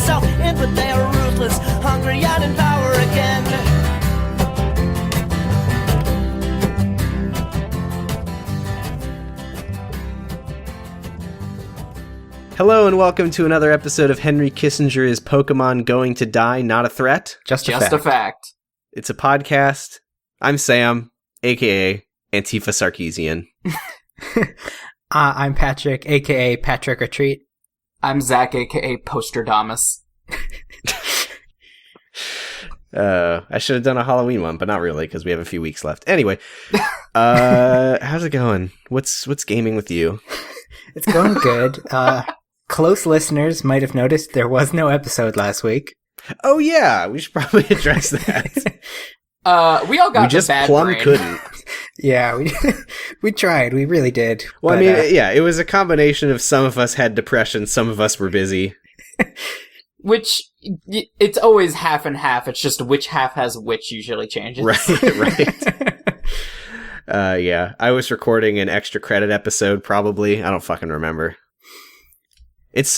themselves in, but they are ruthless, hungry and in power again. Hello and welcome to another episode of Henry Kissinger Is Pokemon Going to Die Not a Threat? Just a fact. It's a podcast. I'm Sam, aka Antifa Sarkeesian. I'm Patrick, aka Patrick Retreat. I'm Zach, aka Postradamus. I should have done a Halloween one, but not really, because we have a few weeks left. Anyway, how's it going? What's gaming with you? It's going good. Close listeners might have noticed there was no episode last week. Oh yeah, we should probably address that. We all got we just the bad plumb brain. couldn't. Yeah, we tried. We really did. Well, but, I mean, yeah, it was a combination of some of us had depression, some of us were busy. Which, it's always half and half. It's just which half has which usually changes. Right. Yeah, I was recording an extra credit episode, probably. I don't fucking remember. It's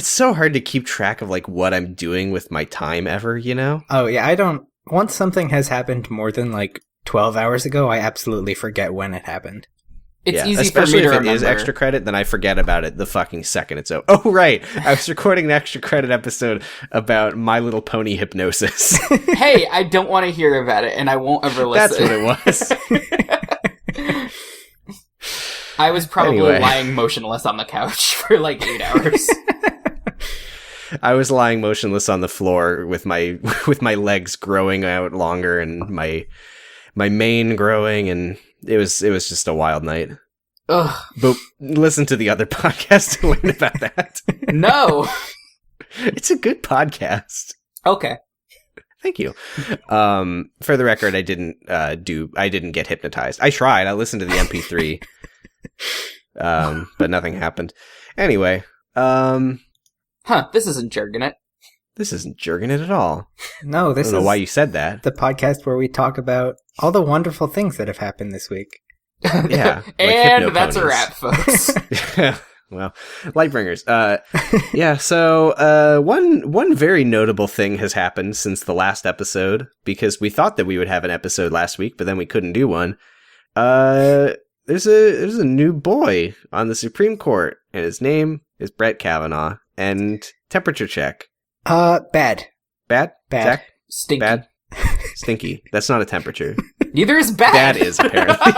so hard to keep track of, like, what I'm doing with my time ever, you know? Oh, yeah, once something has happened more than, 12 hours ago, I absolutely forget when it happened. It's easy especially for me to if remember. it is extra credit, then I forget about it the fucking second it's over. Oh, right. I was recording an extra credit episode about My Little Pony hypnosis. Hey, I don't want to hear about it, and I won't ever listen. That's what it was. I was probably Anyway. lying motionless on the couch for 8 hours. I was lying motionless on the floor with my legs growing out longer and my mane growing, and it was just a wild night. Ugh. But listen to the other podcast to learn about that. No! It's a good podcast. Okay. Thank you. For the record, I didn't get hypnotized. I tried. I listened to the MP3. But nothing happened. Anyway, This isn't jerking it. this isn't jerking it at all. No, I this don't know is why you said that. the podcast where we talk about all the wonderful things that have happened this week. Yeah. like And that's a hypnoponies. wrap, folks. Well, Lightbringers. Yeah, so one very notable thing has happened since the last episode, because we thought that we would have an episode last week, but then we couldn't do one. There's a new boy on the Supreme Court, and his name is Brett Kavanaugh. And temperature check. Bad. Bad? Bad. Zach? Stinky. Bad? Stinky. That's not a temperature. Neither is bad. Bad is, apparently.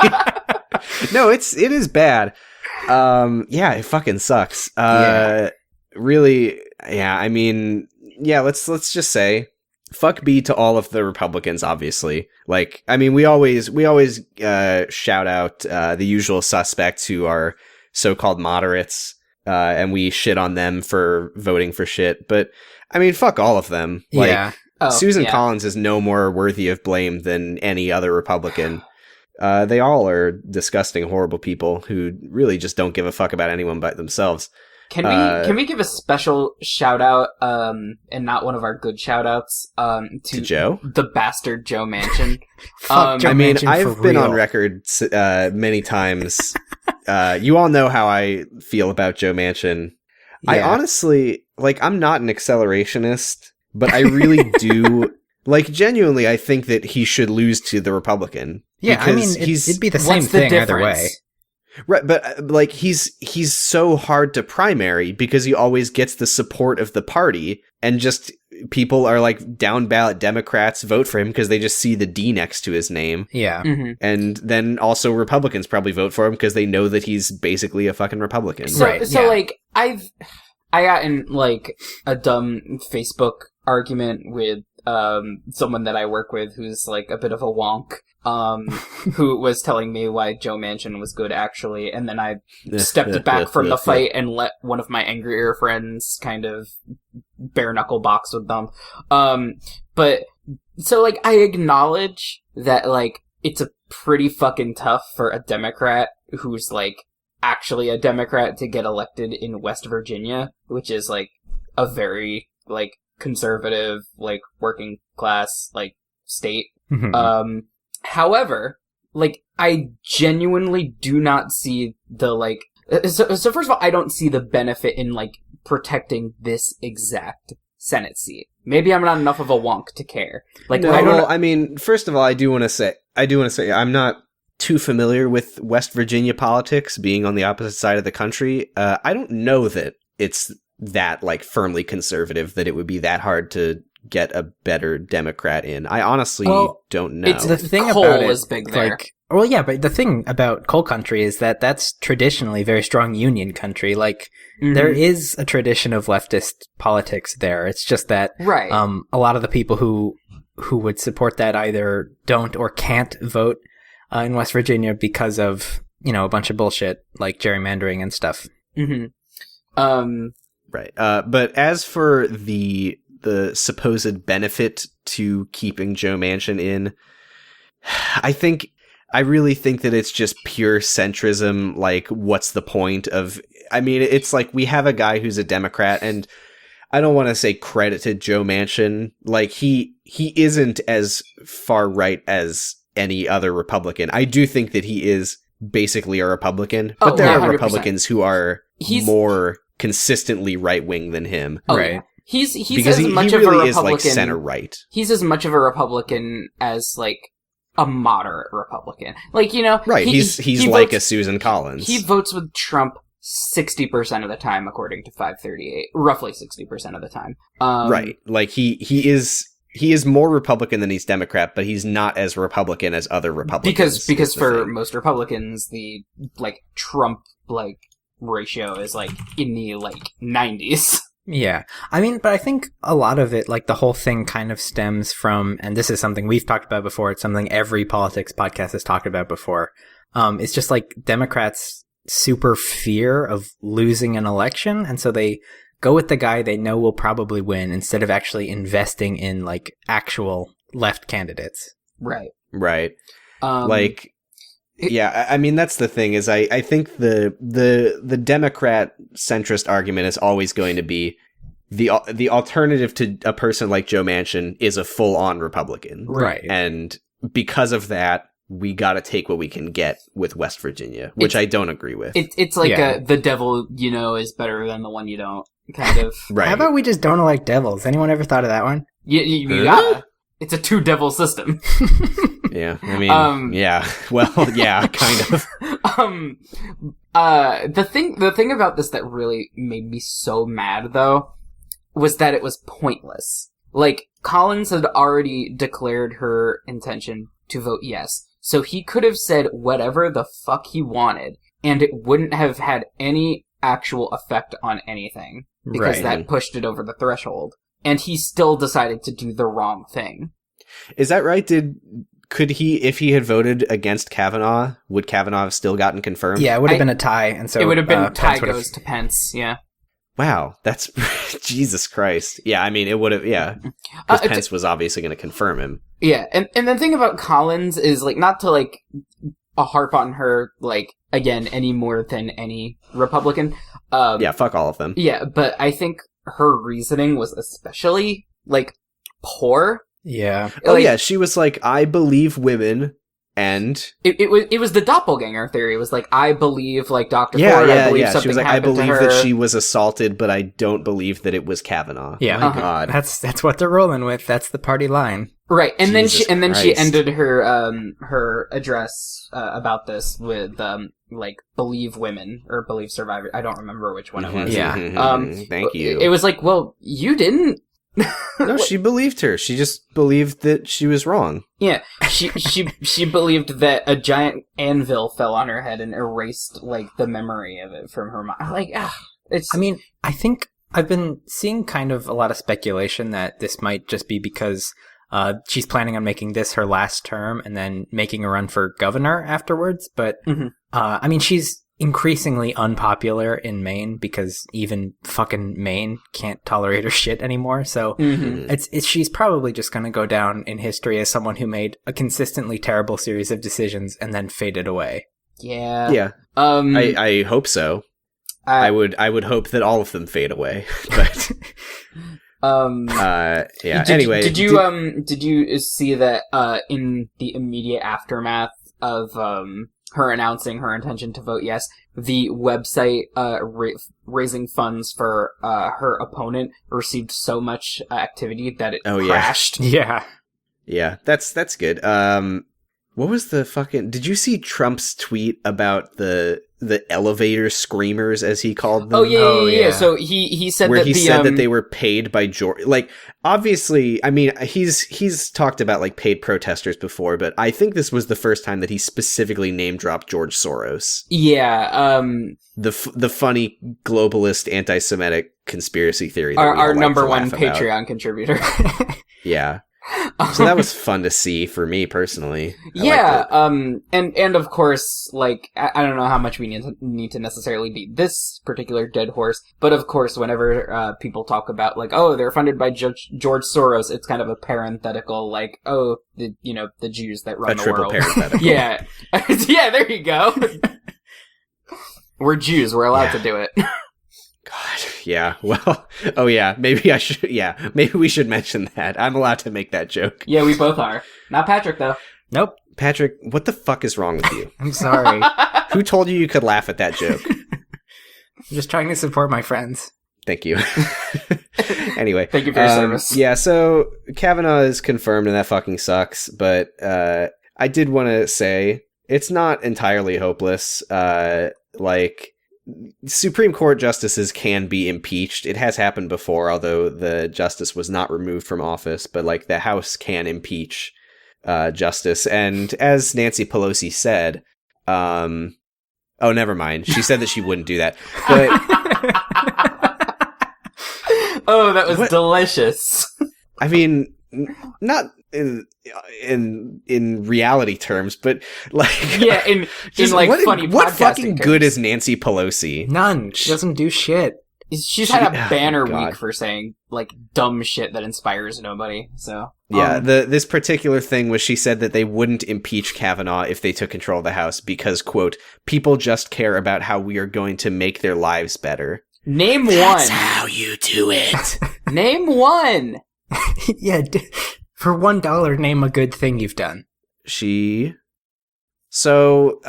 No, it is bad. Yeah, it fucking sucks. Yeah. Really, yeah, I mean, yeah, let's just say fuck B to all of the Republicans, obviously. I mean, we always shout out the usual suspects who are so-called moderates, and we shit on them for voting for shit. But I mean, fuck all of them. Yeah. Susan yeah. Collins is no more worthy of blame than any other Republican. They all are disgusting, horrible people who really just don't give a fuck about anyone but themselves. Can we give a special shout out, and not one of our good shout outs, To Joe? the bastard Joe Manchin? Fuck Joe I mean, Manchin I've for been real. on record many times. You all know how I feel about Joe Manchin. I Yeah. honestly, I'm not an accelerationist, but I really do, genuinely, I think that he should lose to the Republican. Yeah, I mean, because it'd be the same What's the thing either way. difference? Right, but he's so hard to primary because he always gets the support of the party, and just people are down ballot Democrats vote for him because they just see the D next to his name, Yeah. Mm-hmm. and then also Republicans probably vote for him because they know that he's basically a fucking Republican. So, Right, so yeah. I got in a dumb Facebook argument with someone that I work with who's a bit of a wonk, who was telling me why Joe Manchin was good actually, and then I stepped back from the fight and let one of my angrier friends kind of bare knuckle box with them. But so I acknowledge that it's a pretty fucking tough for a Democrat who's actually a Democrat to get elected in West Virginia, which is a very conservative, working class, state. However, I genuinely do not see the, so first of all, I don't see the benefit in, protecting this exact Senate seat. Maybe I'm not enough of a wonk to care. Like, No, well, I mean, first of all, I do want to say I'm not too familiar with West Virginia politics, being on the opposite side of the country. I don't know that it's that like firmly conservative that it would be that hard to get a better Democrat in. I honestly don't know. It's The thing coal about it, is big there. like, well, yeah, but the thing about coal country is that that's traditionally very strong union country. Like, there is a tradition of leftist politics there. It's just that Right. a lot of the people who would support that either don't or can't vote in West Virginia because of, a bunch of bullshit like gerrymandering and stuff. Mm-hmm. Right. But as for the supposed benefit to keeping Joe Manchin in, I really think that it's just pure centrism. Like, what's the point of, I mean, it's like we have a guy who's a Democrat, and I don't want to say credited Joe Manchin. Like, he isn't as far right as any other Republican. I do think that he is basically a Republican, but there are 100%. Republicans who are more consistently right-wing than him. Right. He's Because as much he of a really Republican. is like center-right. He's as much of a Republican as like a moderate Republican. Like, Right, he's he like votes, a Susan Collins. He votes with Trump 60% of the time, according to 538. Roughly 60% of the time. Right. Like, he is more Republican than he's Democrat, but he's not as Republican as other Republicans. Because for most Republicans, the like Trump like ratio is like in the like 90s. Yeah. I mean, but I think a lot of it, like the whole thing kind of stems from, and this is something we've talked about before, it's something every politics podcast has talked about before. It's just like Democrats' super fear of losing an election, and so they go with the guy they know will probably win instead of actually investing in like actual left candidates. Right. Right. Yeah, I mean, that's the thing, is I think the Democrat centrist argument is always going to be the alternative to a person like Joe Manchin is a full-on Republican. Right. And because of that, we got to take what we can get with West Virginia, which I don't agree with. It's like Yeah. the devil is better than the one you don't, kind of. Right. How about we just don't elect devils? Anyone ever thought of that one? You gotta. It's a two-devil system. Yeah, I mean, yeah. Well, yeah, kind of. The thing about this that really made me so mad, though, was that it was pointless. Like, Collins had already declared her intention to vote yes, so he could have said whatever the fuck he wanted, and it wouldn't have had any actual effect on anything, because Right. that pushed it over the threshold. And he still decided to do the wrong thing. Is that right? Could he, if he had voted against Kavanaugh, would Kavanaugh have still gotten confirmed? Yeah, it would have been a tie, and so it would have been tie Pence would have- goes to Pence, yeah. Wow, that's Jesus Christ. Yeah, I mean, it would have. Yeah, because Pence was obviously going to confirm him. Yeah, and the thing about Collins is, like, not to, like, harp on her, like, again, any more than any Republican. Yeah, fuck all of them. Yeah, but I think her reasoning was especially, like, poor. Yeah. Oh Like, yeah, she was like, I believe women, and It was the doppelganger theory. It was like, I believe, like, Dr. yeah, Ford, I yeah, believe yeah. something She was like, I happened to believe her. that she was assaulted, but I don't believe that it was Kavanaugh. Yeah. My Uh-huh. God. That's what they're rolling with. That's the party line. Right, and Jesus then she Christ. ended her address about this with like believe women or believe survivors. I don't remember which one it was. Yeah. Thank you. It was like, well, you didn't. No, she believed her. She just believed that she was wrong. Yeah, she believed that a giant anvil fell on her head and erased like the memory of it from her mind. Like, it's. I mean, I think I've been seeing kind of a lot of speculation that this might just be because she's planning on making this her last term and then making a run for governor afterwards. But, Mhm. I mean, she's increasingly unpopular in Maine because even fucking Maine can't tolerate her shit anymore. So Mhm. it's she's probably just going to go down in history as someone who made a consistently terrible series of decisions and then faded away. Yeah. Yeah, I hope so. I would hope that all of them fade away. But yeah. Anyway, did you see that in the immediate aftermath of her announcing her intention to vote yes, the website raising funds for her opponent received so much activity that it crashed. Yeah. Yeah, that's good. What was the fucking... Did you see Trump's tweet about the elevator screamers, as he called them? Oh, yeah. So he said where that he said that they were paid by George... Like, obviously, I mean, he's talked about, like, paid protesters before, but I think this was the first time that he specifically name-dropped George Soros. Yeah, The funny globalist anti-Semitic conspiracy theory that our we number like one Patreon contributor. Yeah. So that was fun to see for me personally. Yeah, and of course, like, I don't know how much we need to necessarily beat this particular dead horse, but of course, whenever people talk about, like, oh, they're funded by George Soros, it's kind of a parenthetical, like, oh, the Jews that run the world. A triple parenthetical. Yeah. Yeah, there you go. We're Jews, we're allowed to do it. God, yeah. Well, oh yeah, maybe we should mention that. I'm allowed to make that joke. Yeah, we both are. Not Patrick, though. Nope. Patrick, what the fuck is wrong with you? I'm sorry. Who told you could laugh at that joke? I'm just trying to support my friends. Thank you. Anyway. Thank you for your service. Yeah, so Kavanaugh is confirmed and that fucking sucks, but I did want to say it's not entirely hopeless. Like, Supreme Court justices can be impeached. It has happened before, although the justice was not removed from office, but like the House can impeach justice. And as Nancy Pelosi said, oh, never mind. She said that she wouldn't do that. But oh, that was delicious. I mean, not in reality terms, but like, yeah, in like funny what fucking terms. good is Nancy Pelosi? None. She doesn't do shit. She's had a banner week for saying like dumb shit that inspires nobody. So yeah, this particular thing was she said that they wouldn't impeach Kavanaugh if they took control of the House because, quote, people just care about how we are going to make their lives better. Name That's one. how you do it. Name one. Yeah, for $1, name a good thing you've done. So,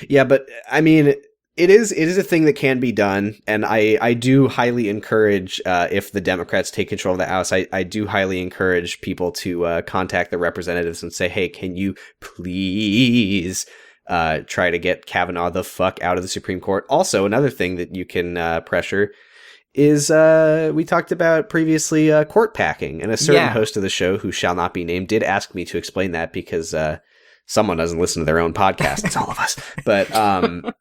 yeah, but I mean, it is a thing that can be done, and I do highly encourage, if the Democrats take control of the House, I do highly encourage people to contact the representatives and say, hey, can you please try to get Kavanaugh the fuck out of the Supreme Court? Also, another thing that you can pressure is we talked about previously court packing, and a certain host of the show, who shall not be named, did ask me to explain that because someone doesn't listen to their own podcast. It's all of us. But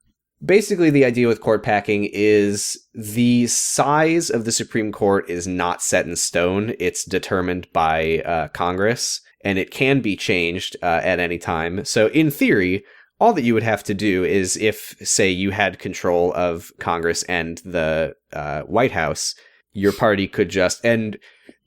basically the idea with court packing is the size of the Supreme Court is not set in stone. It's determined by Congress, and it can be changed at any time. So in theory, all that you would have to do is if, say, you had control of Congress and the White House, your party could just... And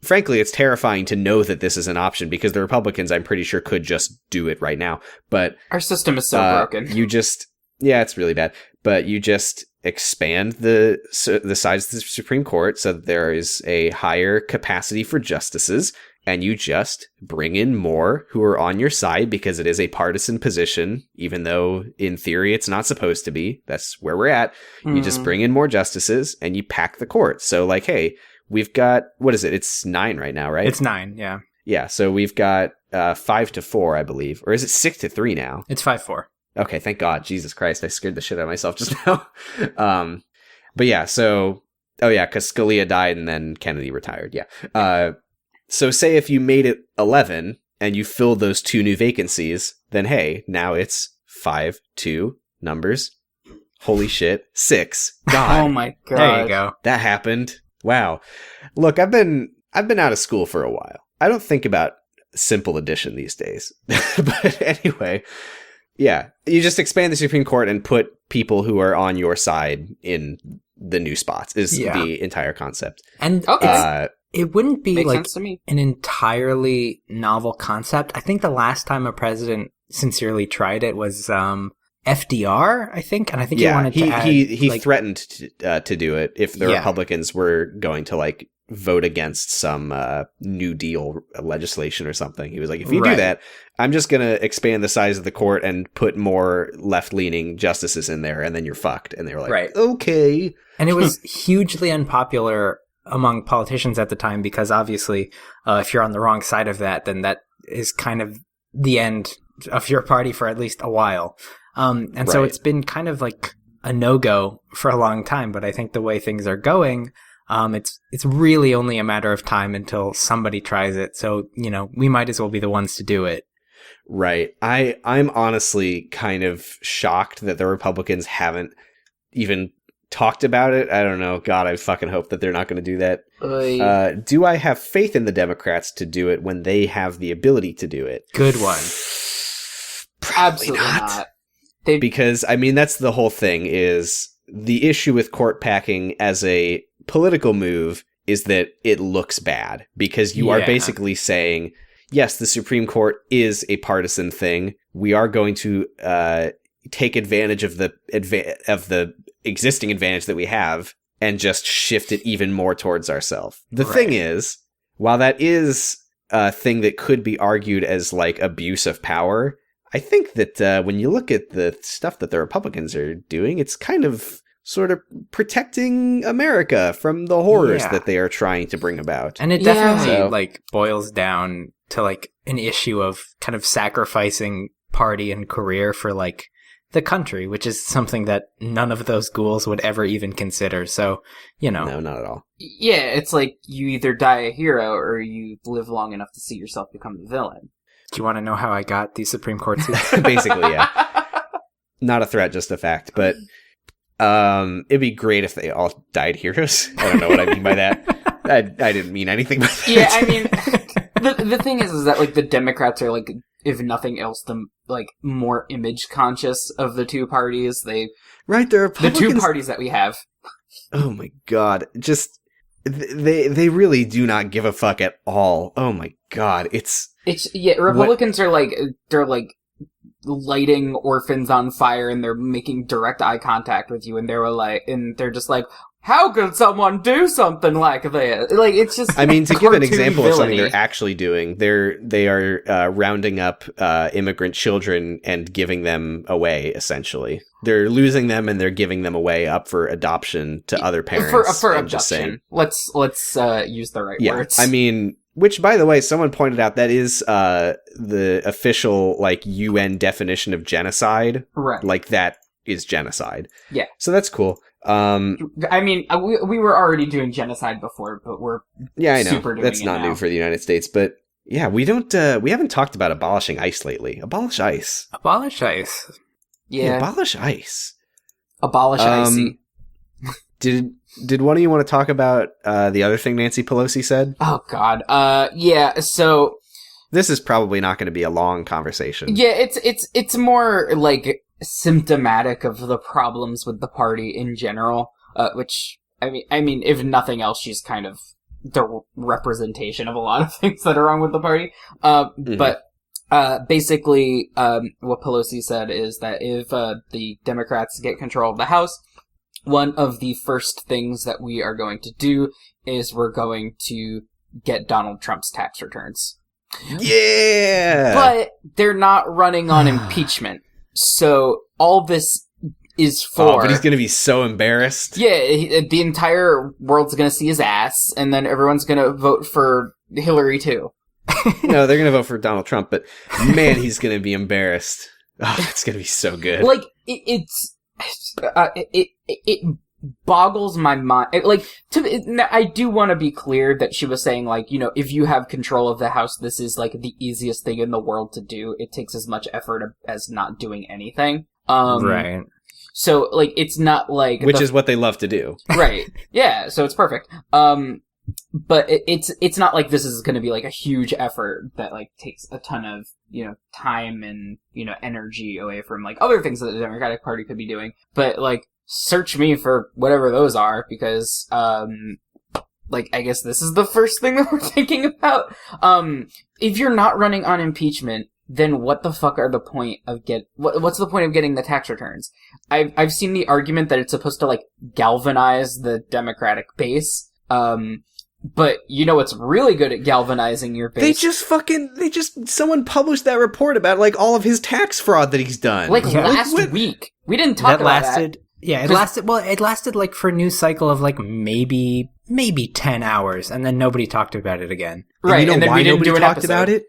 frankly, it's terrifying to know that this is an option because the Republicans, I'm pretty sure, could just do it right now. But our system is so broken. You just... Yeah, it's really bad. But you just expand the size of the Supreme Court so that there is a higher capacity for justices, and you just bring in more who are on your side because it is a partisan position, even though in theory it's not supposed to be. That's where we're at. You just bring in more justices and you pack the court. So like, hey, we've got, what is it? It's 9 right now, right? It's 9, yeah. Yeah, so we've got 5-4, I believe. Or is it 6-3 now? It's 5-4. Okay, thank God. Jesus Christ, I scared the shit out of myself just now. But yeah, so... Oh yeah, because Scalia died and then Kennedy retired, yeah. So say if you made it 11 and you filled those 2 new vacancies, then hey, now it's 5-2 numbers. Holy shit, 6. God. Oh my God. There you go. That happened. Wow. Look, I've been out of school for a while. I don't think about simple addition these days. But anyway, yeah, you just expand the Supreme Court and put people who are on your side in the new spots is the entire concept. And it wouldn't be like an entirely novel concept. I think the last time a president sincerely tried it was FDR, I think. And I think he wanted to add... He threatened to do it if the Republicans were going to like vote against some New Deal legislation or something. He was like, if you do Right. that, I'm just going to expand the size of the court and put more left-leaning justices in there, and then you're fucked. And they were like, Right. okay. And it was hugely unpopular among politicians at the time because obviously if you're on the wrong side of that, then that is kind of the end of your party for at least a while. And so Right. it's been kind of like a no-go for a long time. But I think the way things are going, it's really only a matter of time until somebody tries it. So, we might as well be the ones to do it. Right. I'm honestly kind of shocked that the Republicans haven't even talked about it. I don't know. God, I fucking hope that they're not going to do that. Do I have faith in the Democrats to do it when they have the ability to do it? Good one. Probably Absolutely not. Because, I mean, that's the whole thing, is the issue with court packing as a political move is that it looks bad. Because you are Yeah. basically saying, yes, the Supreme Court is a partisan thing. We are going to take advantage of the existing advantage that we have and just shift it even more towards ourselves. The Right. thing is, while that is a thing that could be argued as like abuse of power, I think that when you look at the stuff that the Republicans are doing, it's kind of sort of protecting America from the horrors Yeah. that they are trying to bring about. And it Yeah. definitely So- boils down to an issue of kind of sacrificing party and career for the country, which is something that none of those ghouls would ever even consider. So, No, not at all. Yeah, it's like you either die a hero or you live long enough to see yourself become the villain. do you want to know how I got these Supreme Court seats? Basically, yeah. Not a threat, just a fact. But it'd be great if they all died heroes. I don't know what I mean by that. I didn't mean anything by that. Yeah, I mean, the thing is that the Democrats are if nothing else, the more image conscious of the two parties. Right, the The Republicans... two parties that we have. Oh my god. Just... They really do not give a fuck at all. Oh my god. Republicans are they're lighting orphans on fire and they're making direct eye contact with you and they're just like, how could someone do something like this? It's just. I mean, to give an cartoon example of something villainy. they're actually doing, they are rounding up immigrant children and giving them away. Essentially, they're losing them and they're giving them away up for adoption to other parents. for I'm just saying. abduction. Let's use the right words. I mean, which, by the way, someone pointed out that is the official UN definition of genocide. right. That is genocide. Yeah. So that's cool. I mean, we were already doing genocide before, but we're Yeah, I know. super doing That's it not now. new for the United States, but yeah, we haven't talked about abolishing ICE lately. Abolish ICE. Abolish ICE. Yeah, Abolish ICE. abolish IC. Did one of you want to talk about the other thing Nancy Pelosi said? Oh God. Yeah. So This is probably not going to be a long conversation. yeah, it's more symptomatic of the problems with the party in general. Which I mean, if nothing else, she's kind of the representation of a lot of things that are wrong with the party. But basically, what Pelosi said is that if the Democrats get control of the House, one of the first things that we are going to do is we're going to get Donald Trump's tax returns. Yeah! But they're not running on impeachment. So all this is for... Oh, but he's going to be so embarrassed. Yeah, the entire world's going to see his ass, and then everyone's going to vote for Hillary too. No, they're going to vote for Donald Trump, but man, he's going to be embarrassed. Oh, it's going to be so good. It boggles my mind. I do want to be clear that she was saying, if you have control of the House, this is, the easiest thing in the world to do. It takes as much effort as not doing anything. Right. So, it's not Which is what they love to do. Right. Yeah, so it's perfect. But it's not like this is going to be a huge effort that takes a ton of time and energy away from other things that the Democratic Party could be doing. But search me for whatever those are, because I guess this is the first thing that we're thinking about. If you're not running on impeachment, then what the fuck are the point of what's the point of getting the tax returns? I've seen the argument that it's supposed to galvanize the Democratic base. But you know what's really good at galvanizing your base? Someone published that report about, like, all of his tax fraud that he's done. Like, last week. We didn't talk about that. Yeah, it lasted, like, for a news cycle of, like, maybe 10 hours, and then nobody talked about it again. Right, and then why we didn't nobody do an talked episode. about it?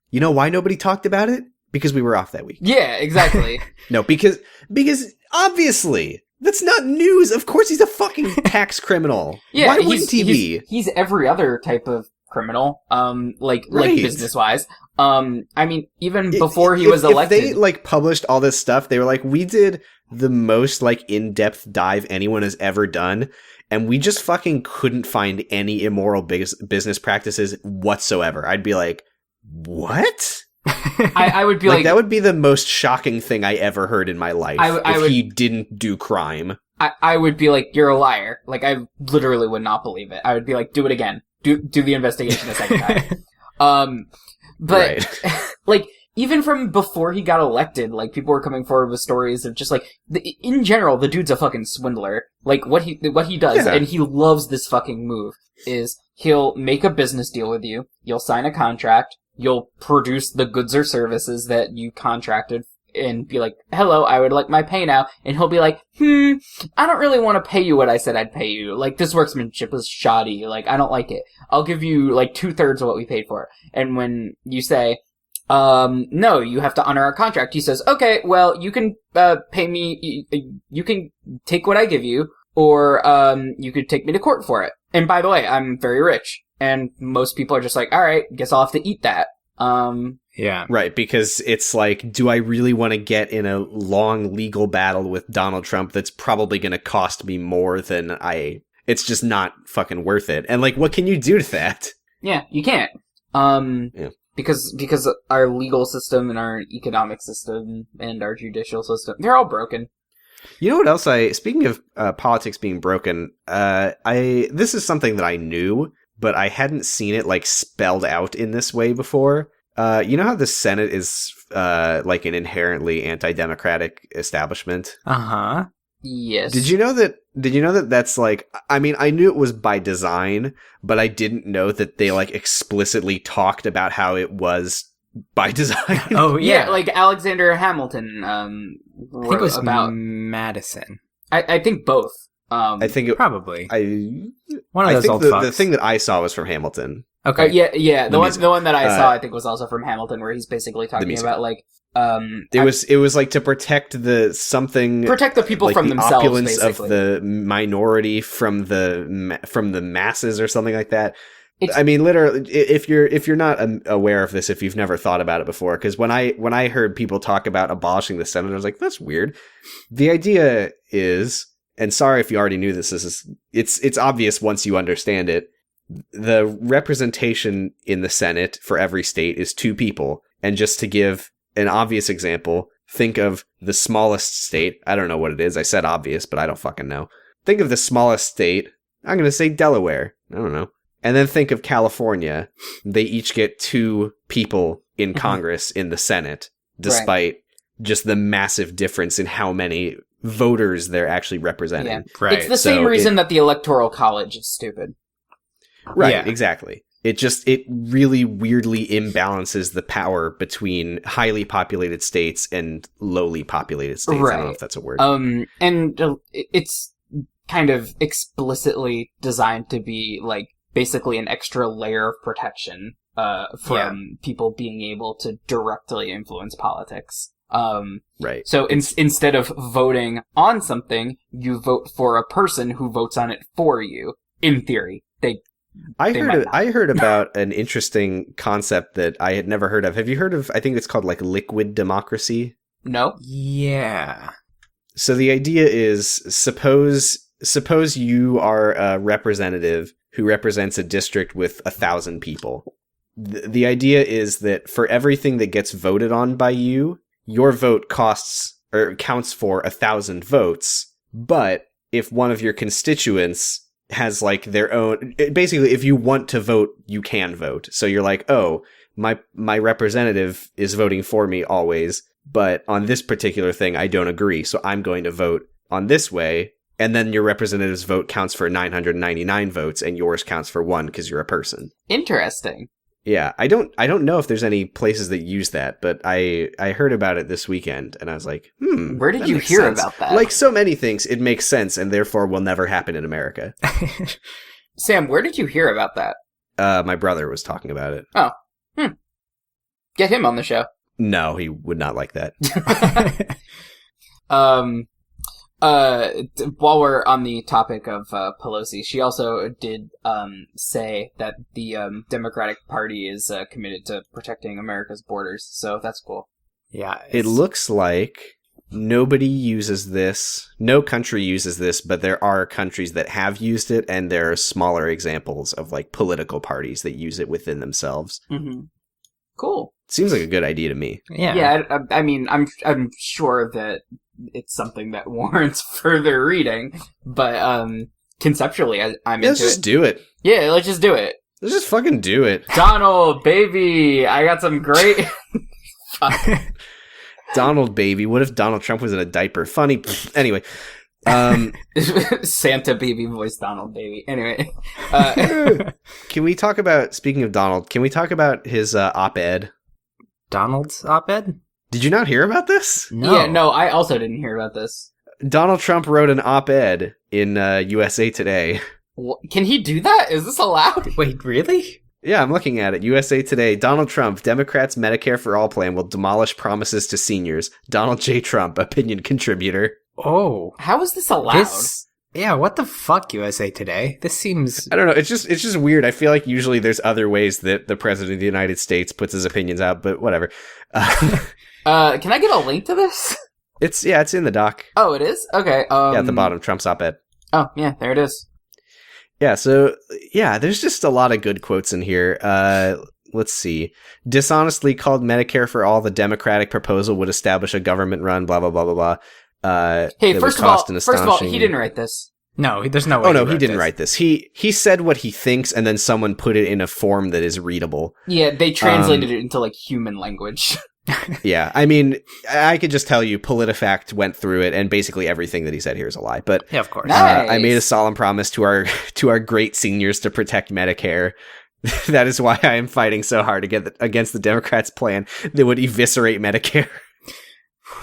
You know why nobody talked about it? Because we were off that week. Yeah, exactly. No, because obviously, that's not news. Of course he's a fucking tax criminal. Yeah, why wouldn't he be? He's every other type of criminal, like Right. business-wise. I mean, even before he was elected... If they, like, published all this stuff, they were like, we did the most, like, in-depth dive anyone has ever done, and we just fucking couldn't find any immoral business practices whatsoever. I'd be like, what? I would be like... That would be the most shocking thing I ever heard in my life, if he didn't do crime. I would be like, you're a liar. Like, I literally would not believe it. I would be like, do it again. Do the investigation a second time. But, Right. like, even from before he got elected, like, people were coming forward with stories of just, like, in general, the dude's a fucking swindler. Like, what he does, Yeah. and he loves this fucking move, is he'll make a business deal with you, you'll sign a contract, you'll produce the goods or services that you contracted, and be like, hello, I would like my pay now, and he'll be like, I don't really want to pay you what I said I'd pay you. Like, this workmanship was shoddy. Like, I don't like it. I'll give you, like, 2/3 of what we paid for. And when you say, no, you have to honor our contract, he says, okay, well, you can, pay me, you can take what I give you, or, you could take me to court for it. And by the way, I'm very rich. And most people are just like, alright, guess I'll have to eat that. Yeah. Right, because it's like, do I really want to get in a long legal battle with Donald Trump that's probably going to cost me more than it's just not fucking worth it. And, like, what can you do to that? Yeah, you can't. Yeah. Because our legal system and our economic system and our judicial system, they're all broken. You know what else speaking of politics being broken, this is something that I knew, but I hadn't seen it, like, spelled out in this way before. You know how the Senate is, like, an inherently anti-democratic establishment? Uh-huh. Yes. Did you know that that's, like, I mean, I knew it was by design, but I didn't know that they, like, explicitly talked about how it was by design. Oh, Yeah, yeah. like Alexander Hamilton, I think it was about... Madison. I think both. I think it, Probably. One of I those think old the fucks. thing that I saw was from Hamilton. Okay. Yeah. The one that I saw, Uh, I think, was also from Hamilton, where he's basically talking music. about, like, It was like to protect protect the people like from the themselves, opulence basically. of the minority from the masses or something like that. It's- I mean, literally, if you're not aware of this, if you've never thought about it before, because when I heard people talk about abolishing the Senate, I was like, that's weird. The idea is, and sorry if you already knew this, it's obvious once you understand it. The representation in the Senate for every state is 2 people, and just to give an obvious example, think of the smallest state. I don't know what it is. I said obvious, but I don't fucking know. Think of the smallest state. I'm going to say Delaware. I don't know. And then think of California. They each get 2 people in Congress in the Senate, despite just the massive difference in how many voters they're actually representing. Yeah. Right. It's the same reason that the Electoral College is stupid. Right, Yeah. exactly. It really weirdly imbalances the power between highly populated states and lowly populated states. I don't know Right. if that's a word. And it's kind of explicitly designed to be, like, basically an extra layer of protection, from people being able to directly influence politics. Right. So instead of voting on something, you vote for a person who votes on it for you. In theory, I They might not. heard about an interesting concept that I had never heard of. Have you heard of, I think it's called, like, liquid democracy? no. Yeah. So the idea is, suppose you are a representative who represents a district with 1,000 people. The idea is that for everything that gets voted on by you, your vote counts for 1,000 votes. But if one of your constituents has, like, their own, basically, if you want to vote, you can vote. So you're like, oh, my representative is voting for me always, but on this particular thing, I don't agree. So I'm going to vote on this way. And then your representative's vote counts for 999 votes, and yours counts for 1 because you're a person. Interesting. Yeah, I don't know if there's any places that use that, but I heard about it this weekend, and I was like, Where did you hear about that? Like so many things, it makes sense, and therefore will never happen in America. Sam, where did you hear about that? My brother was talking about it. Oh. Get him on the show. No, he would not like that. While we're on the topic of Pelosi, she also did say that the Democratic Party is committed to protecting America's borders, so that's cool. Yeah. It looks like nobody uses this, no country uses this, but there are countries that have used it, and there are smaller examples of like political parties that use it within themselves. Mm-hmm. Cool. Seems like a good idea to me. Yeah. Yeah, I mean, I'm sure that it's something that warrants further reading, but conceptually, I'm into it. Let's just do it. Yeah, let's just do it. Let's just fucking do it. Donald, baby, I got some great... Donald, baby. What if Donald Trump was in a diaper? Funny. Anyway. Santa baby voice Donald, baby. Anyway. Can we talk about, speaking of Donald, can we talk about his op-ed? Donald's op-ed? Did you not hear about this? No. Yeah, no, I also didn't hear about this. Donald Trump wrote an op-ed in USA Today. Can he do that? Is this allowed? Wait, really? Yeah, I'm looking at it. USA Today. Donald Trump, Democrats' Medicare for All plan will demolish promises to seniors. Donald J. Trump, opinion contributor. Oh. How is this allowed? Yeah, what the fuck, USA Today? This seems... I don't know. It's just weird. I feel like usually there's other ways that the president of the United States puts his opinions out, but whatever. Can I get a link to this? It's in the doc. Oh, it is? Okay. Yeah, at the bottom, Trump's op-ed. Oh, yeah, there it is. Yeah, so, yeah, there's just a lot of good quotes in here. Let's see. Dishonestly called Medicare for All, the Democratic proposal would establish a government run, blah, blah, blah, blah, blah. Hey, first of all, he didn't write this. No, there's no way. Oh, no, he didn't write this. He said what he thinks, and then someone put it in a form that is readable. Yeah, they translated it into, like, human language. Yeah, I mean, I could just tell you, PolitiFact went through it, and basically everything that he said here is a lie. But yeah, of course. Nice. I made a solemn promise to our great seniors to protect Medicare. That is why I am fighting so hard against the Democrats' plan that would eviscerate Medicare.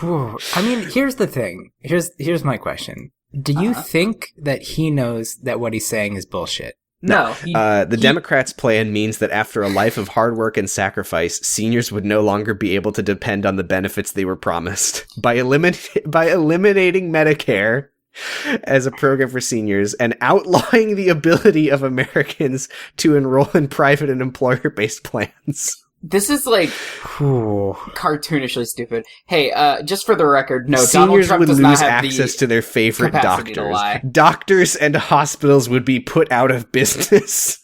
I mean, here's the thing. Here's my question. Do you think that he knows that what he's saying is bullshit? No. The Democrats' plan means that after a life of hard work and sacrifice, seniors would no longer be able to depend on the benefits they were promised. By eliminating Medicare as a program for seniors and outlawing the ability of Americans to enroll in private and employer-based plans. This is, like, cartoonishly stupid. Hey, just for the record, no, seniors Donald Trump would does lose not have access to their favorite capacity to doctors. lie. Doctors and hospitals would be put out of business.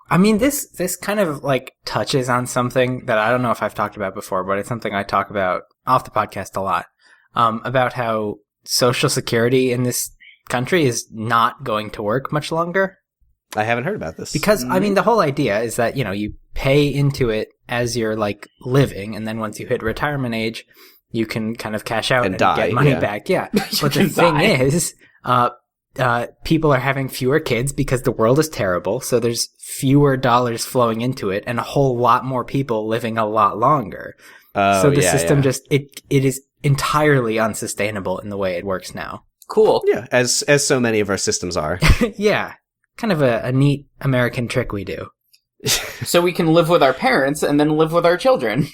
I mean, this kind of, like, touches on something that I don't know if I've talked about before, but it's something I talk about off the podcast a lot, about how Social Security in this country is not going to work much longer. I haven't heard about this. Because, I mean, the whole idea is that, you know, you pay into it as you're, like, living, and then once you hit retirement age, you can kind of cash out and die, get money yeah. back. Yeah. But the thing is, people are having fewer kids because the world is terrible, so there's fewer dollars flowing into it, and a whole lot more people living a lot longer. So the system just, it is entirely unsustainable in the way it works now. Cool. Yeah, as so many of our systems are. Yeah. Kind of a neat American trick we do. So we can live with our parents and then live with our children.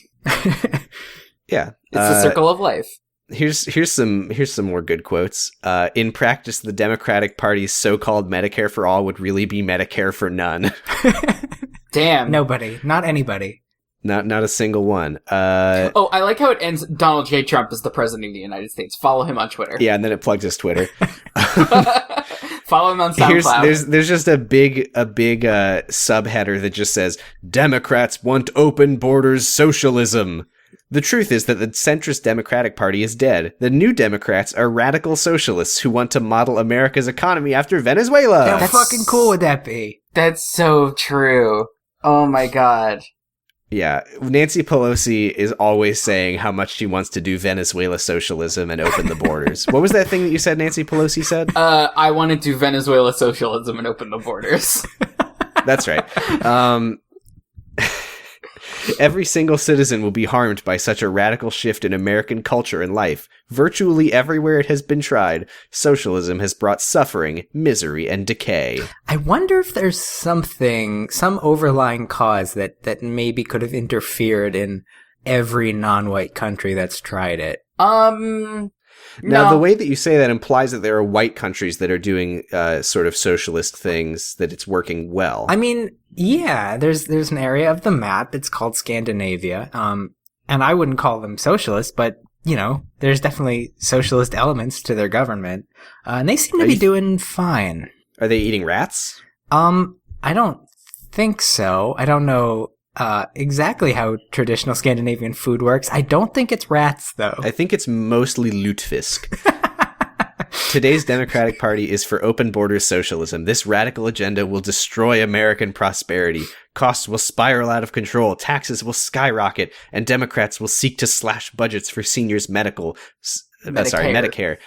Yeah. It's the circle of life. Here's some more good quotes. In practice, the Democratic Party's so-called Medicare for All would really be Medicare for none. Damn. Nobody. Not anybody. Not a single one. I like how it ends. Donald J. Trump is the president of the United States. Follow him on Twitter. Yeah, and then it plugs his Twitter. Follow him on SoundCloud. There's just a big subheader that just says Democrats want open borders socialism. The truth is that the centrist Democratic Party is dead. The new Democrats are radical socialists who want to model America's economy after Venezuela. How fucking cool would that be? That's so true. Oh my god. Yeah, Nancy Pelosi is always saying how much she wants to do Venezuela socialism and open the borders. What was that thing that you said Nancy Pelosi said? I want to do Venezuela socialism and open the borders. That's right. Every single citizen will be harmed by such a radical shift in American culture and life. Virtually everywhere it has been tried, socialism has brought suffering, misery, and decay. I wonder if there's some overlying cause that maybe could have interfered in every non-white country that's tried it. Now, the way that you say that implies that there are white countries that are doing sort of socialist things, that it's working well. I mean, yeah, there's an area of the map. It's called Scandinavia. And I wouldn't call them socialist, but, you know, there's definitely socialist elements to their government. And they seem to be doing fine. Are they eating rats? I don't think so. I don't know exactly how traditional Scandinavian food works. I don't think it's rats, though. I think it's mostly lutefisk. Today's Democratic Party is for open borders socialism. This radical agenda will destroy American prosperity. Costs will spiral out of control. Taxes will skyrocket. And Democrats will seek to slash budgets for seniors' Medicare,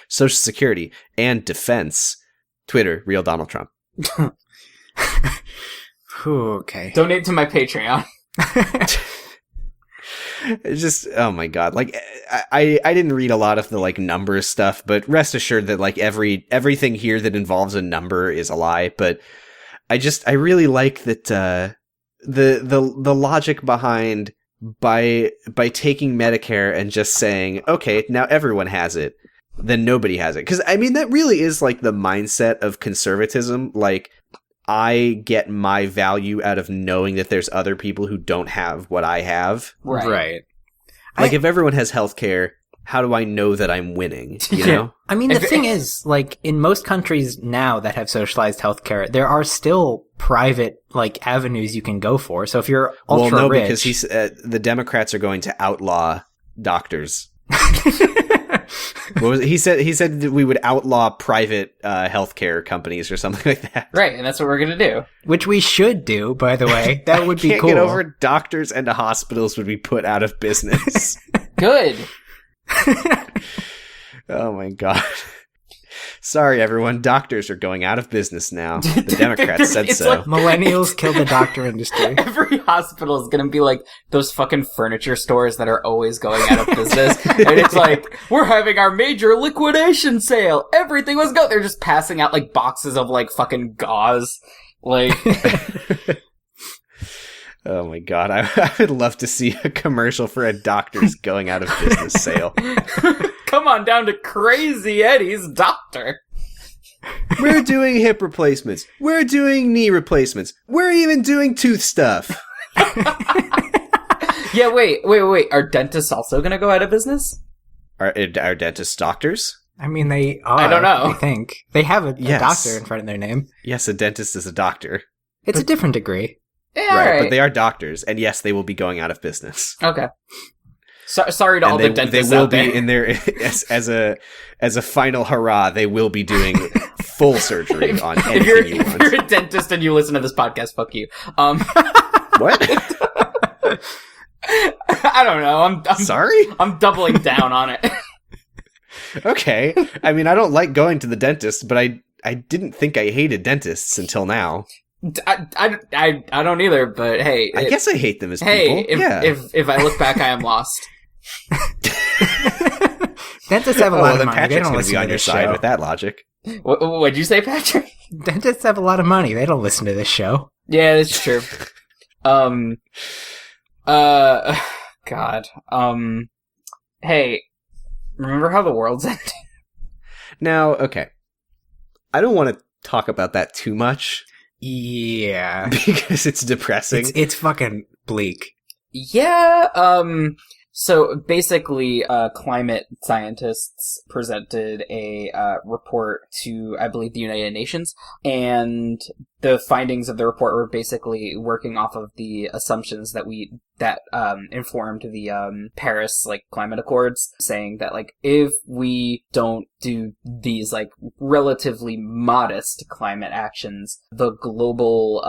Social Security, and defense. Twitter, real Donald Trump. Okay. Donate to my Patreon. It's just, oh my god, like, I didn't read a lot of the, like, numbers stuff, but rest assured that, like, everything here that involves a number is a lie, but I really like that, the logic behind by taking Medicare and just saying, okay, now everyone has it, then nobody has it. Because, I mean, that really is, like, the mindset of conservatism, like, I get my value out of knowing that there's other people who don't have what I have. Right. Like, if everyone has healthcare, how do I know that I'm winning, you know? I mean, the thing is, like, in most countries now that have socialized healthcare, there are still private, like, avenues you can go for. So if you're ultra rich... because the Democrats are going to outlaw doctors. What was it? He said that we would outlaw private healthcare companies or something like that. Right, and that's what we're going to do. Which we should do, by the way. That would be cool. Can't get over doctors and hospitals would be put out of business. Good. Oh my god. Sorry, everyone. Doctors are going out of business now. The Democrats said so. Like millennials kill the doctor industry. Every hospital is going to be like those fucking furniture stores that are always going out of business. And it's like, we're having our major liquidation sale. Everything was go. They're just passing out like boxes of like fucking gauze. Like... Oh my god, I would love to see a commercial for a doctor's going out of business sale. Come on down to Crazy Eddie's doctor. We're doing hip replacements. We're doing knee replacements. We're even doing tooth stuff. Yeah, wait. Are dentists also going to go out of business? Are dentists doctors? I mean, they are. I don't know. I think. They have a Yes. doctor in front of their name. Yes, a dentist is a doctor. It's a different degree. Yeah, Right, right. but they are doctors, and yes, they will be going out of business. Okay. Sorry to all And the dentists they will out there. be in there as a final hurrah. They will be doing full surgery on anything you if want. you're a dentist and you listen to this podcast, fuck you. What? I don't know. I'm Sorry? I'm doubling down on it. Okay. I mean, I don't like going to the dentist, but I didn't think I hated dentists until now. I don't either, but hey. I guess I hate them as Hey, people. if I look back, I am lost. Dentists have a lot of then money. They Patrick's don't going to listen be on to your this side show. with that logic. What'd you say, Patrick? Dentists have a lot of money. They don't listen to this show. Yeah, that's true. God. Hey, remember how the world's ending? Now, okay. I don't want to talk about that too much Yeah. because it's depressing. It's fucking bleak. Yeah, so basically, climate scientists presented a report to, I believe, the United Nations, and the findings of the report were basically working off of the assumptions that informed the Paris climate accords, saying that if we don't do these relatively modest climate actions, the global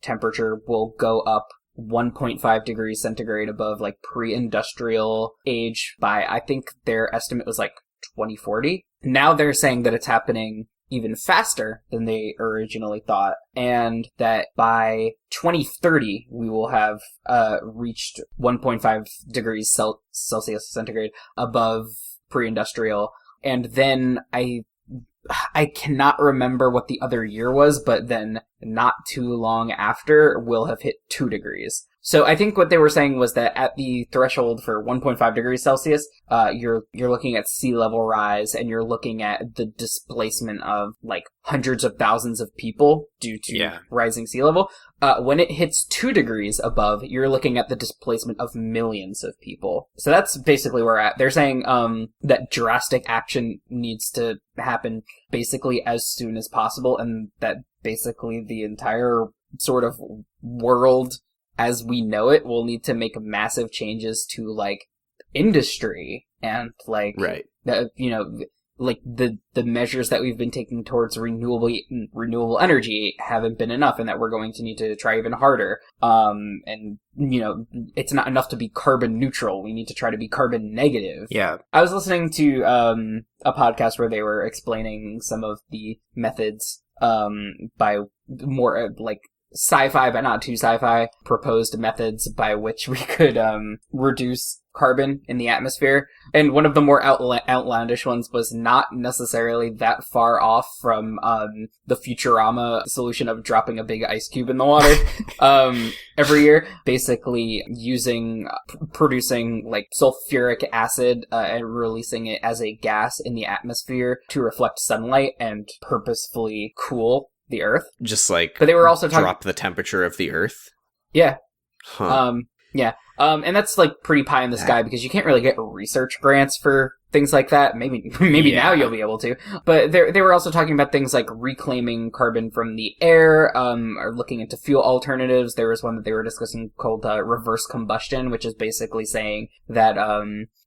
temperature will go up 1.5 degrees centigrade above like pre-industrial age by, I think their estimate was like 2040. Now they're saying that it's happening even faster than they originally thought, and that by 2030 we will have reached 1.5 degrees Celsius centigrade above pre-industrial. And then I cannot remember what the other year was, but then not too long after we'll have hit 2 degrees. So I think what they were saying was that at the threshold for 1.5 degrees Celsius, you're looking at sea level rise, and you're looking at the displacement of like hundreds of thousands of people due to rising sea level. When it hits 2 degrees above, you're looking at the displacement of millions of people. So that's basically where we're at. They're saying that drastic action needs to happen basically as soon as possible, and that basically the entire sort of world as we know it will need to make massive changes to like industry and like like the measures that we've been taking towards renewable energy haven't been enough, and that we're going to need to try even harder. And it's not enough to be carbon neutral. We need to try to be carbon negative. Yeah. I was listening to a podcast where they were explaining some of the methods by more like sci-fi, but not too sci-fi, proposed methods by which we could reduce carbon in the atmosphere. And one of the more outlandish ones was not necessarily that far off from the Futurama solution of dropping a big ice cube in the water every year. Basically producing like sulfuric acid and releasing it as a gas in the atmosphere to reflect sunlight and purposefully cool the Earth. Just like, but they were also drop the temperature of the Earth. Yeah. Huh. And that's like pretty pie in the sky because you can't really get research grants for things like that. Maybe now you'll be able to. But they were also talking about things like reclaiming carbon from the air, or looking into fuel alternatives. There was one that they were discussing called reverse combustion, which is basically saying that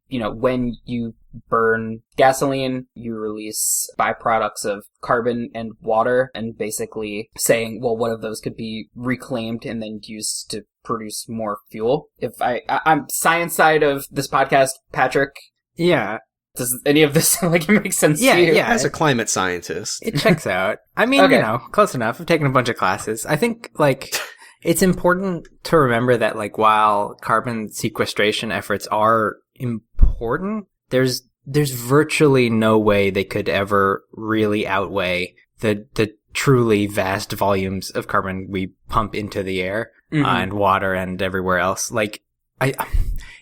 when you burn gasoline, you release byproducts of carbon and water, and basically saying, well, what of those could be reclaimed and then used to produce more fuel? If I'm science side of this podcast, Patrick. Yeah. Does any of this like make sense to you? Yeah. As a climate scientist. It checks out. I mean, Okay. Close enough. I've taken a bunch of classes. I think, like, it's important to remember that, like, while carbon sequestration efforts are important, there's virtually no way they could ever really outweigh the truly vast volumes of carbon we pump into the air and water and everywhere else. Like,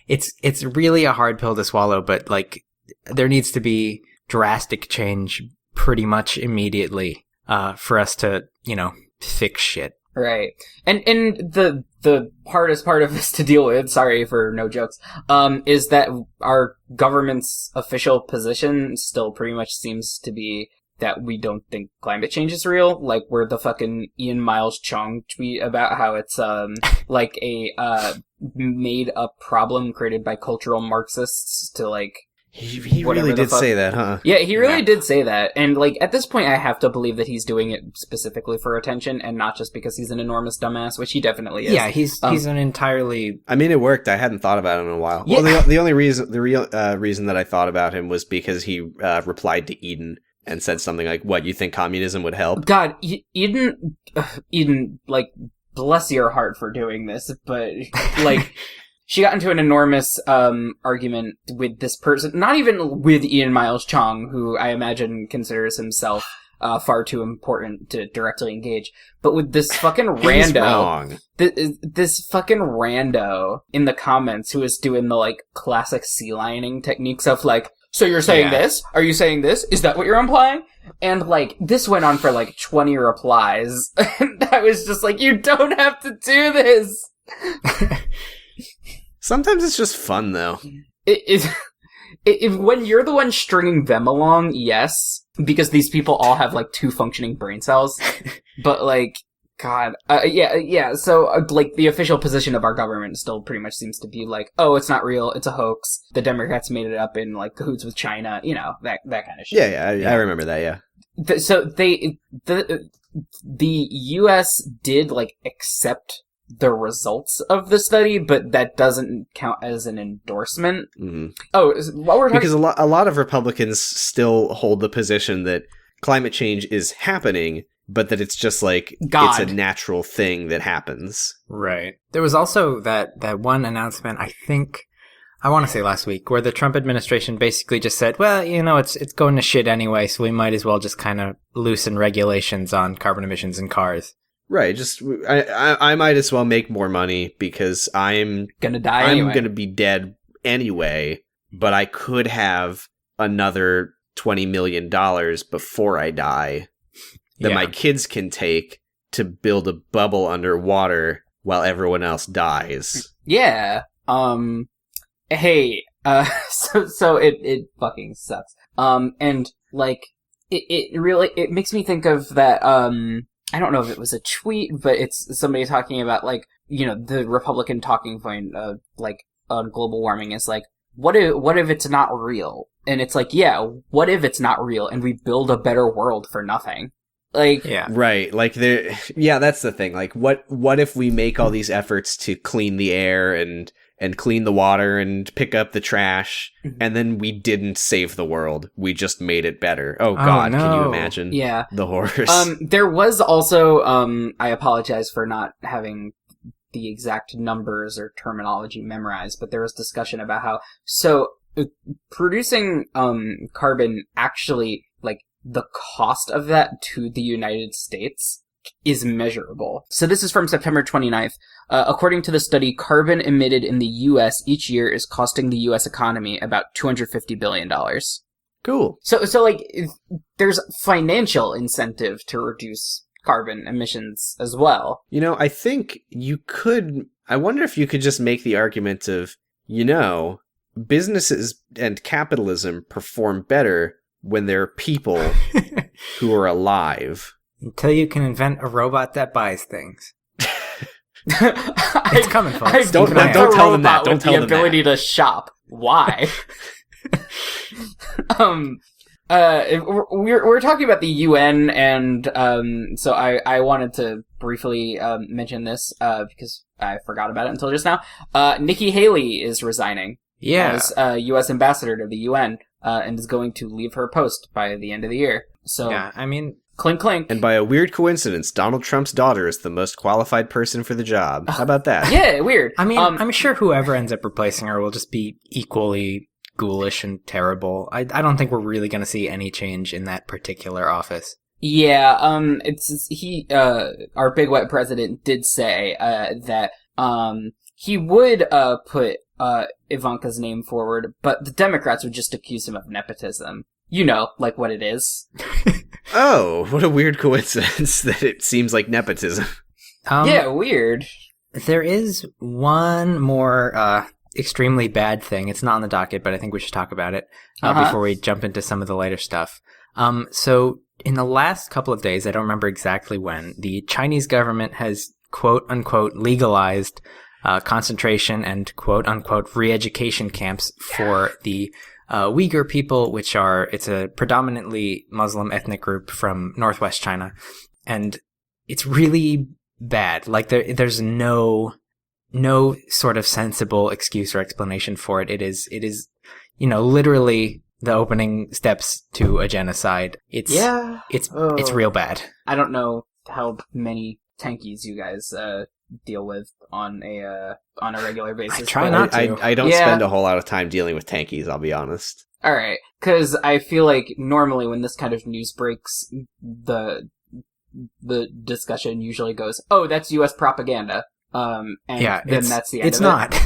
it's really a hard pill to swallow, but like, there needs to be drastic change pretty much immediately for us to, fix shit. Right. And the hardest part of this to deal with, sorry for no jokes, is that our government's official position still pretty much seems to be that we don't think climate change is real. Like, where the fucking Ian Miles Chong tweet about how it's like a made up problem created by cultural Marxists to like He really did say that, huh? Yeah, he really did say that. And, like, at this point, I have to believe that he's doing it specifically for attention and not just because he's an enormous dumbass, which he definitely is. Yeah, he's an entirely... I mean, it worked. I hadn't thought about him in a while. Yeah. Well, the real reason that I thought about him was because he replied to Eden and said something like, what, you think communism would help? God, Eden, like, bless your heart for doing this, but, like... She got into an enormous argument with this person, not even with Ian Miles Chong, who I imagine considers himself far too important to directly engage, but with this fucking rando. He's wrong. This fucking rando in the comments who is doing the, like, classic sea lining techniques of, like, so you're saying this? Are you saying this? Is that what you're implying? And, like, this went on for, like, 20 replies. And I was just like, you don't have to do this! Sometimes it's just fun, though. When you're the one stringing them along, yes, because these people all have, like, 2 functioning brain cells. But, like, God, so, like, the official position of our government still pretty much seems to be, like, oh, it's not real, it's a hoax, the Democrats made it up in, like, cahoots with China, that kind of shit. Yeah, I remember that, yeah. So the U.S. did, like, accept the results of the study, but that doesn't count as an endorsement. Mm-hmm. Oh, what we're talking Because a lot of Republicans still hold the position that climate change is happening, but that it's just like God. it's a natural thing that happens. Right. There was also that one announcement, I want to say last week, where the Trump administration basically just said, well, it's going to shit anyway, so we might as well just kind of loosen regulations on carbon emissions in cars. Right. Just I might as well make more money because I'm gonna die anyway. I'm gonna be dead anyway, but I could have another $20 million before I die that my kids can take to build a bubble underwater while everyone else dies. Yeah. Hey, so it fucking sucks. And like, it really, it makes me think of that, I don't know if it was a tweet, but it's somebody talking about, like, the Republican talking point, like, on global warming is like, what if it's not real? And it's like, yeah, what if it's not real and we build a better world for nothing? Like, yeah, right. Like that's the thing. Like, what if we make all these efforts to clean the air and clean the water and pick up the trash, and then we didn't save the world. We just made it better. Oh God, no. Can you imagine? Yeah. The horrors. There was also, I apologize for not having the exact numbers or terminology memorized, but there was discussion about how, producing, carbon actually, like, the cost of that to the United States is measurable. So this is from September 29th. According to the study, carbon emitted in the U.S. each year is costing the U.S. economy about $250 billion. Cool. So like, there's financial incentive to reduce carbon emissions as well. I think I wonder if you could just make the argument of, businesses and capitalism perform better when there are people who are alive. Until you can invent a robot that buys things. It's coming, folks. Don't tell them that. Don't tell them that. The ability to shop. Why? We're talking about the UN, and so I wanted to briefly mention this because I forgot about it until just now. Nikki Haley is resigning as U.S. ambassador to the UN, and is going to leave her post by the end of the year. So yeah, I mean, clink clink. And by a weird coincidence, Donald Trump's daughter is the most qualified person for the job. How about that? Yeah, weird. I mean, I'm sure whoever ends up replacing her will just be equally ghoulish and terrible. I don't think we're really going to see any change in that particular office. Yeah, our big white president did say that he would put Ivanka's name forward, but the Democrats would just accuse him of nepotism. Like what it is. Oh, what a weird coincidence that it seems like nepotism. Yeah, weird. There is one more extremely bad thing. It's not on the docket, but I think we should talk about it before we jump into some of the later stuff. So in the last couple of days, I don't remember exactly when, the Chinese government has quote-unquote legalized concentration and quote-unquote re-education camps for the Uyghur people, it's a predominantly Muslim ethnic group from northwest China. And it's really bad. Like, there's no sort of sensible excuse or explanation for it. It is, literally the opening steps to a genocide. It's real bad. I don't know how many tankies you guys deal with on a regular basis. I try not to. I don't spend a whole lot of time dealing with tankies, I'll be honest. All right, because I feel like normally when this kind of news breaks, the discussion usually goes, "Oh, that's U.S. propaganda." And then that's the end. It's not.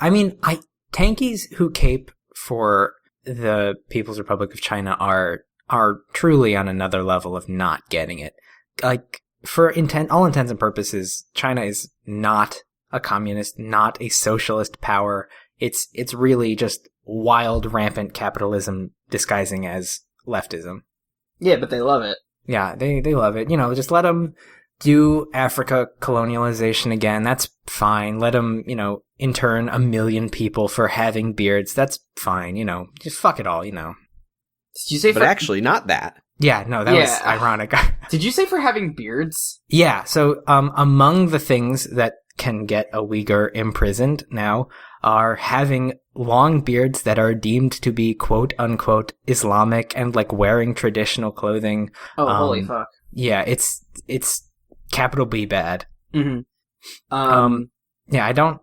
I mean, tankies who cape for the People's Republic of China are truly on another level of not getting it. Like, for all intents and purposes, China is not a communist, not a socialist power. It's really just wild, rampant capitalism disguising as leftism. Yeah, but they love it. Yeah, they love it. Just let them do Africa colonialization again. That's fine. Let them, intern 1 million people for having beards. That's fine. Just fuck it all. Did you say? But actually, not that. Yeah, no, that was ironic. Did you say for having beards? Yeah, so among the things that can get a Uyghur imprisoned now are having long beards that are deemed to be quote-unquote Islamic and, like, wearing traditional clothing. Oh, holy fuck. Yeah, it's capital B bad. Mm-hmm. Yeah, I don't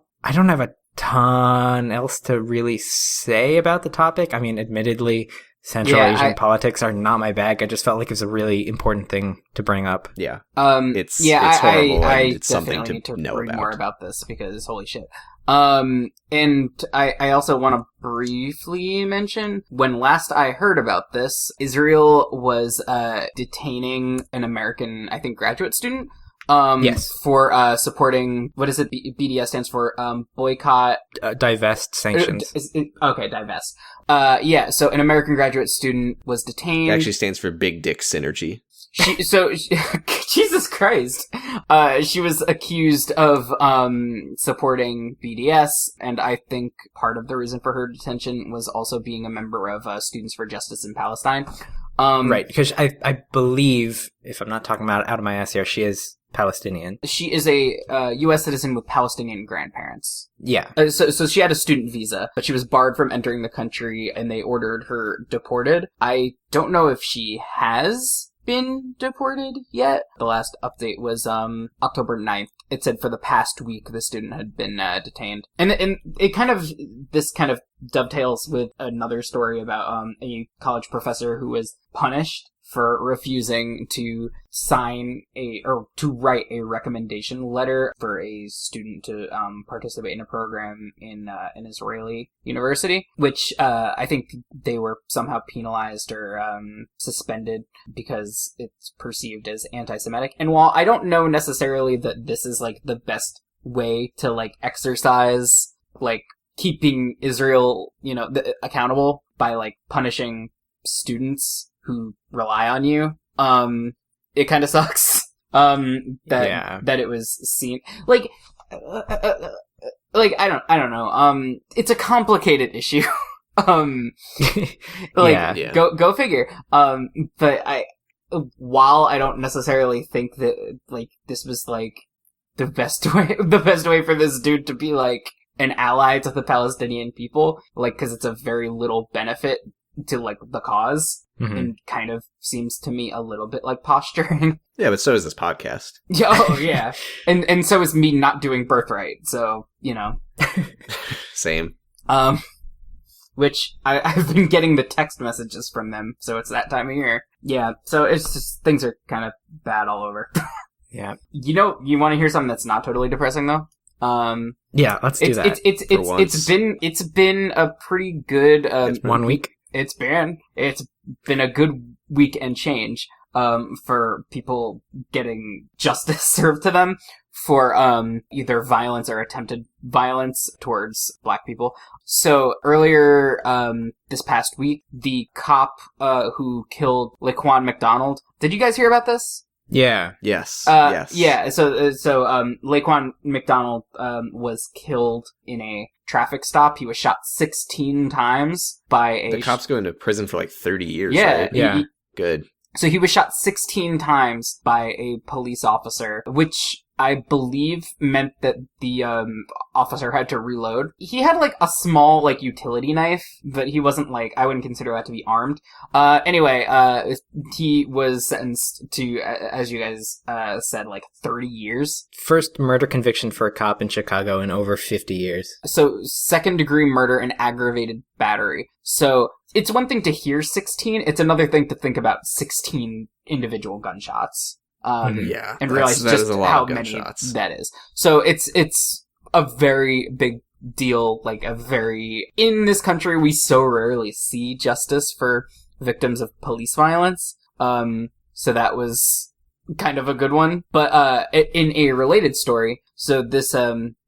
have a ton else to really say about the topic. I mean, admittedly, Central Asian politics are not my bag. I just felt like it was a really important thing to bring up. Yeah. It's horrible, I and it's something definitely need to know read about. more about this because holy shit. And I also want to briefly mention, when last I heard about this, Israel was, detaining an American, I think, graduate student, yes. for, supporting, what is it, BDS stands for, boycott, Divest sanctions. Okay, divest. Yeah, so an American graduate student was detained. It actually stands for Big Dick Synergy. Jesus Christ. She was accused of, supporting BDS, and I think part of the reason for her detention was also being a member of, Students for Justice in Palestine. Right, because I believe, if I'm not talking about it out of my ass here, she is Palestinian. She is a, U.S. citizen with Palestinian grandparents. Yeah. So she had a student visa, but she was barred from entering the country, and they ordered her deported. I don't know if she has been deported yet. The last update was October 9th. It said for the past week the student had been detained. And it kind of dovetails with another story about a college professor who was punished for refusing to to write a recommendation letter for a student to participate in a program in an Israeli university, which I think they were somehow penalized or suspended because it's perceived as anti-Semitic. And while I don't know necessarily that this is like the best way to like exercise like keeping Israel, accountable by like punishing students who rely on you, it kind of sucks, that it was seen, like, I don't know, it's a complicated issue, go figure, but while I don't necessarily think that, like, this was, like, the best way for this dude to be, like, an ally to the Palestinian people, like, cause it's a very little benefit to, like, the cause. Mm-hmm. And kind of seems to me a little bit like posturing. Yeah, but so is this podcast. Oh, yeah. And so is me not doing Birthright, so, Same. Which I've been getting the text messages from them, so it's that time of year. Yeah, so it's just, things are kind of bad all over. Yeah. You want to hear something that's not totally depressing, though? Yeah, let's do that. It's been a pretty good, it's been 1 week. It's been a good week and change, for people getting justice served to them for, either violence or attempted violence towards Black people. So earlier, this past week, the cop, who killed Laquan McDonald, did you guys hear about this? Yeah. Yes. Yes. Yeah. So, Laquan McDonald, was killed in a traffic stop. He was shot 16 times by the cops go into prison for like 30 years. Yeah. Right? Yeah. Good. So he was shot 16 times by a police officer, which I believe meant that the officer had to reload. He had like a small like utility knife, but he wasn't like, I wouldn't consider that to be armed. Anyway, he was sentenced to, as you guys said, like 30 years. First murder conviction for a cop in Chicago in over 50 years. So second degree murder and aggravated battery. So it's one thing to hear 16, it's another thing to think about 16 individual gunshots. Yeah, and realize just how many that is. So it's a very big deal, like in this country, we so rarely see justice for victims of police violence. So that was kind of a good one. But, in a related story, so this,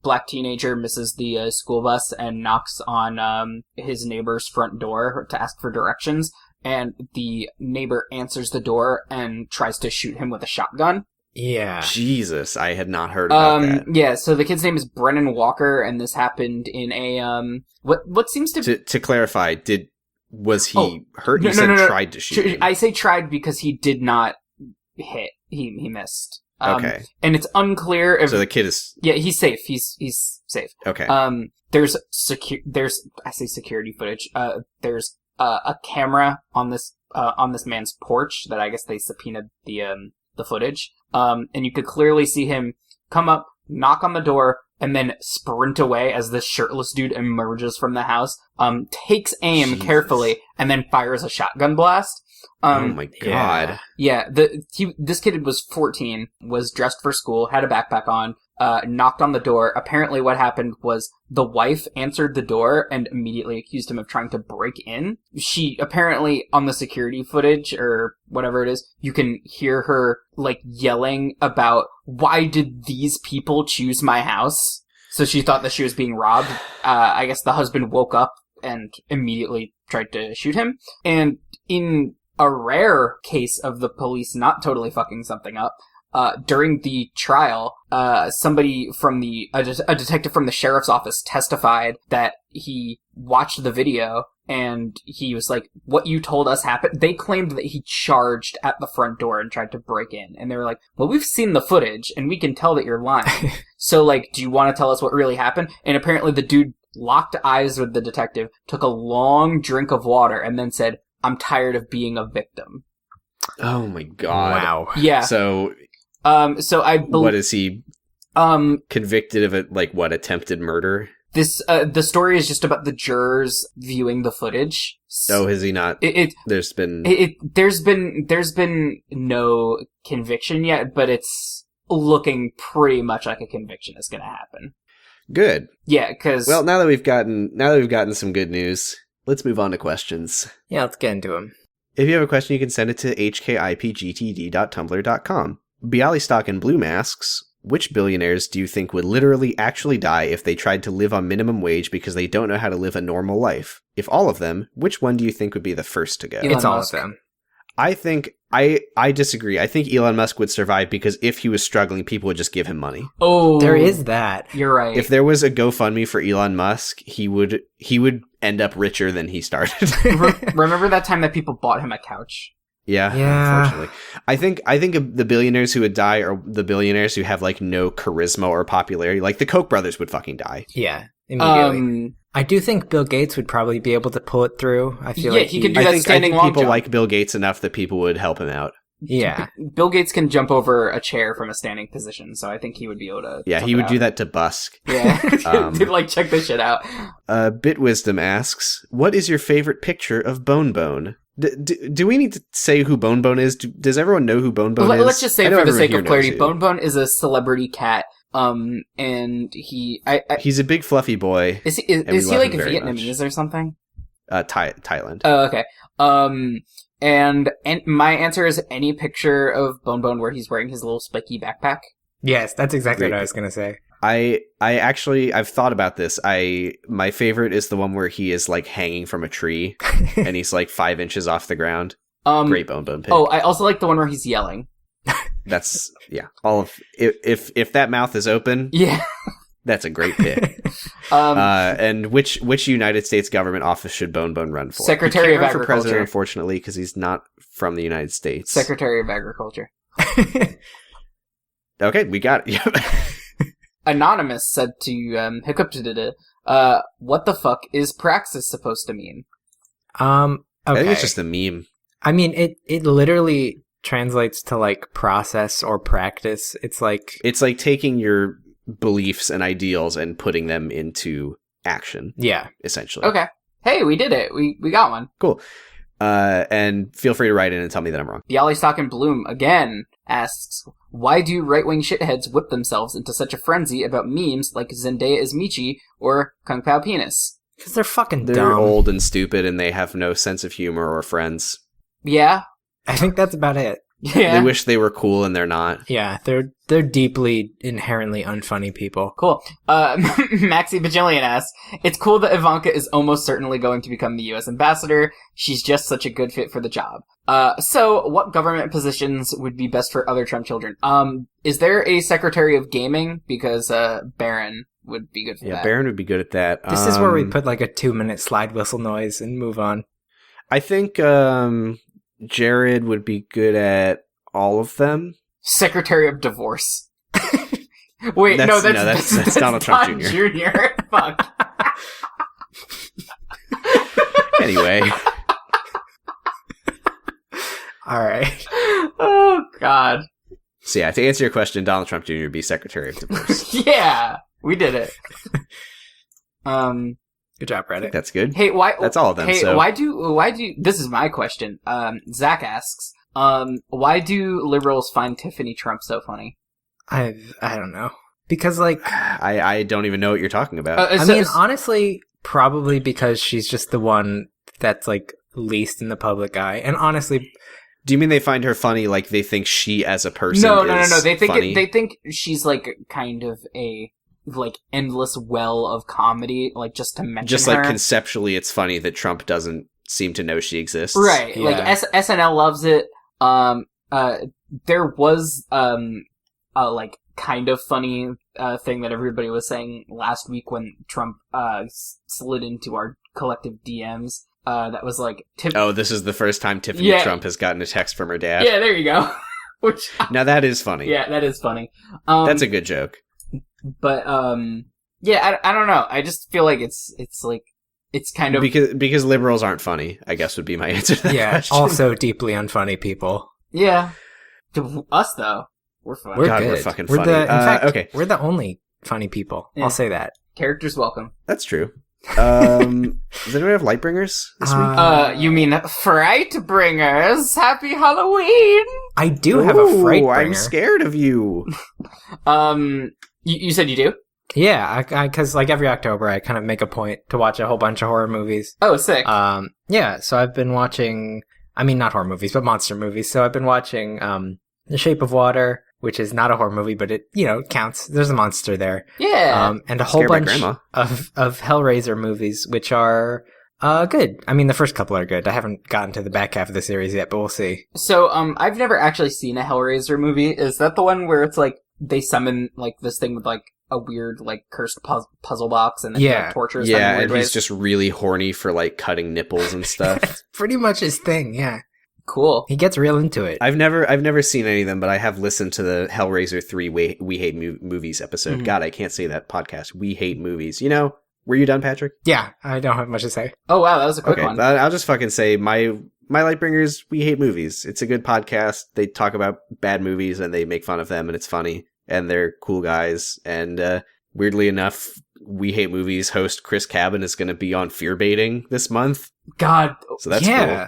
Black teenager misses the, school bus and knocks on, his neighbor's front door to ask for directions. And the neighbor answers the door and tries to shoot him with a shotgun. Yeah. Jesus, I had not heard about that. Yeah, so the kid's name is Brennan Walker, and this happened in a, what seems to... To clarify, Was he hurt? You said tried to shoot him. I say tried because he did not hit. He missed. Okay. And it's unclear if... So the kid is... Yeah, he's safe. He's safe. Okay. There's I say security footage. There's a camera on this man's porch that I guess they subpoenaed the footage. And you could clearly see him come up, knock on the door, and then sprint away as this shirtless dude emerges from the house, takes aim carefully, and then fires a shotgun blast. Oh my god. Yeah, this kid was 14, was dressed for school, had a backpack on, knocked on the door. Apparently what happened was the wife answered the door and immediately accused him of trying to break in. She apparently, on the security footage, or whatever it is, you can hear her, like, yelling about, why did these people choose my house? So she thought that she was being robbed. I guess the husband woke up and immediately tried to shoot him. And in a rare case of the police not totally fucking something up, during the trial, somebody from a detective from the sheriff's office testified that he watched the video and he was like, what you told us happened. They claimed that he charged at the front door and tried to break in. And they were like, well, we've seen the footage and we can tell that you're lying. So, like, do you want to tell us what really happened? And apparently the dude locked eyes with the detective, took a long drink of water, and then said, I'm tired of being a victim. Oh my god. Wow. Yeah. So I believe... what is he convicted of attempted murder? This, the story is just about the jurors viewing the footage. Oh, has he not? There's been no conviction yet, but it's looking pretty much like a conviction is gonna happen. Good. Yeah, because... Well, now that we've gotten some good news, let's move on to questions. Yeah, let's get into them. If you have a question, you can send it to hkipgtd.tumblr.com. Bialystock and Blue asks, which billionaires do you think would literally actually die if they tried to live on minimum wage because they don't know how to live a normal life? If all of them, which one do you think would be the first to go? Elon It's all Musk. of them. I think I disagree. I think Elon Musk would survive because if he was struggling, people would just give him money. Oh, There is that. You're right. If there was a GoFundMe for Elon Musk, he would end up richer than he started. Remember that time that people bought him a couch? Yeah, unfortunately. I think the billionaires who would die are the billionaires who have like no charisma or popularity. Like the Koch brothers would fucking die. Yeah, immediately. I do think Bill Gates would probably be able to pull it through. I feel like he could do I that think standing long people jump. like Bill Gates enough that people would help him out. Yeah. Bill Gates can jump over a chair from a standing position, so I think he would be able to. Yeah, he would do that to Busk. Yeah, like check this shit out. Bitwisdom asks, what is your favorite picture of Bone Bone? Do we need to say who Bone Bone is? Does everyone know who Bone Bone is? Let's just say, I know for the everyone sake here of clarity, knows who. Bone Bone is a celebrity cat. And he's a big fluffy boy. Is he we love like him very Vietnamese or something? Thailand. Oh, okay. And my answer is any picture of Bone Bone where he's wearing his little spiky backpack. Yes, that's exactly Great. what I was going to say. I've thought about this. My favorite is the one where he is like hanging from a tree and he's like 5 inches off the ground. Great Bone Bone pic. Oh, I also like the one where he's yelling. That's all of if that mouth is open, Yeah. that's a great pic. And which United States government office should Bone Bone run for? Secretary He of can't run for president, Agriculture. unfortunately, because he's not from the United States. Secretary of Agriculture. Okay, we got it. Yep. Anonymous said to Hiccup, what the fuck is praxis supposed to mean? Okay. I think it's just a meme. I mean, it literally translates to like process or practice. It's like taking your beliefs and ideals and putting them into action. Yeah. Essentially. Okay. Hey, we did it. We got one. Cool. And feel free to write in and tell me that I'm wrong. Bialystock and Bloom again asks, why do right-wing shitheads whip themselves into such a frenzy about memes like Zendaya is Michi or Kung Pao Penis? Because they're fucking They're dumb. old and stupid and they have no sense of humor or friends. Yeah? I think that's about it. Yeah. They wish they were cool and they're not. Yeah, they're deeply, inherently unfunny people. Cool. Maxi Bajillion asks, it's cool that Ivanka is almost certainly going to become the U.S. ambassador. She's just such a good fit for the job. So what government positions would be best for other Trump children? Is there a Secretary of Gaming? Because, Barron would be good for that. Yeah, Barron would be good at that. This is where we put like a 2-minute slide whistle noise and move on. I think Jared would be good at all of them. Secretary of Divorce. Wait, that's Donald Trump Jr. Jr. Fuck. Anyway. All right. Oh, God. So yeah, to answer your question, Donald Trump Jr. would be Secretary of Divorce. Yeah, we did it. Good job, Reddit. That's good. Hey, why? That's all of them. Hey, so. why do? This is my question. Zach asks, why do liberals find Tiffany Trump so funny? I don't know. Because, like... I don't even know what you're talking about. I mean, honestly, probably because she's just the one that's, like, least in the public eye. And honestly... Do you mean they find her funny, like they think she as a person No. They think funny? They think she's, like, kind of a, like, endless well of comedy, like, just to mention just her. like conceptually it's funny that Trump doesn't seem to know she exists. Right. Yeah. Like, SNL loves it. There was, like, kind of funny thing that everybody was saying last week when Trump slid into our collective DMs. That was like... Oh, this is the first time Tiffany Trump has gotten a text from her dad? Yeah, there you go. Which now that is funny. Yeah, that is funny. That's a good joke. But, yeah, I don't know. I just feel like it's like... It's kind of... Because liberals aren't funny, I guess would be my answer to that question. Also deeply unfunny people. Yeah. To us, though, we're funny. We're God, good. we're fucking We're funny. in fact, okay. we're the only funny people. Yeah. I'll say that. Characters welcome. That's true. Does anyone have Lightbringers this week? You mean Frightbringers? Happy Halloween! I do have a Frightbringer. I'm scared of you. You said you do? Yeah, because like every October, I kind of make a point to watch a whole bunch of horror movies. Oh, sick. Yeah, so I've been watching, I mean, not horror movies, but monster movies. So I've been watching, The Shape of Water, which is not a horror movie, but it, counts. There's a monster there. Yeah. And a whole bunch of Hellraiser movies, which are, good. I mean, the first couple are good. I haven't gotten to the back half of the series yet, but we'll see. So, I've never actually seen a Hellraiser movie. Is that the one where it's like, they summon, like, this thing with, like, a weird, like, cursed puzzle box and then he, like, tortures them in and weird ways? he's just really horny for, like, cutting nipples and stuff. That's pretty much his thing, yeah. Cool. He gets real into it. I've never seen any of them, but I have listened to the Hellraiser 3 We Hate Movies episode. Mm-hmm. God, I can't say that podcast. We Hate Movies. Were you done, Patrick? Yeah, I don't have much to say. Oh, wow, that was a quick one. I'll just fucking say my Lightbringers, We Hate Movies. It's a good podcast. They talk about bad movies and they make fun of them and it's funny. And they're cool guys. And weirdly enough, We Hate Movies host Chris Cabin is going to be on Fear Baiting this month. God. So that's cool.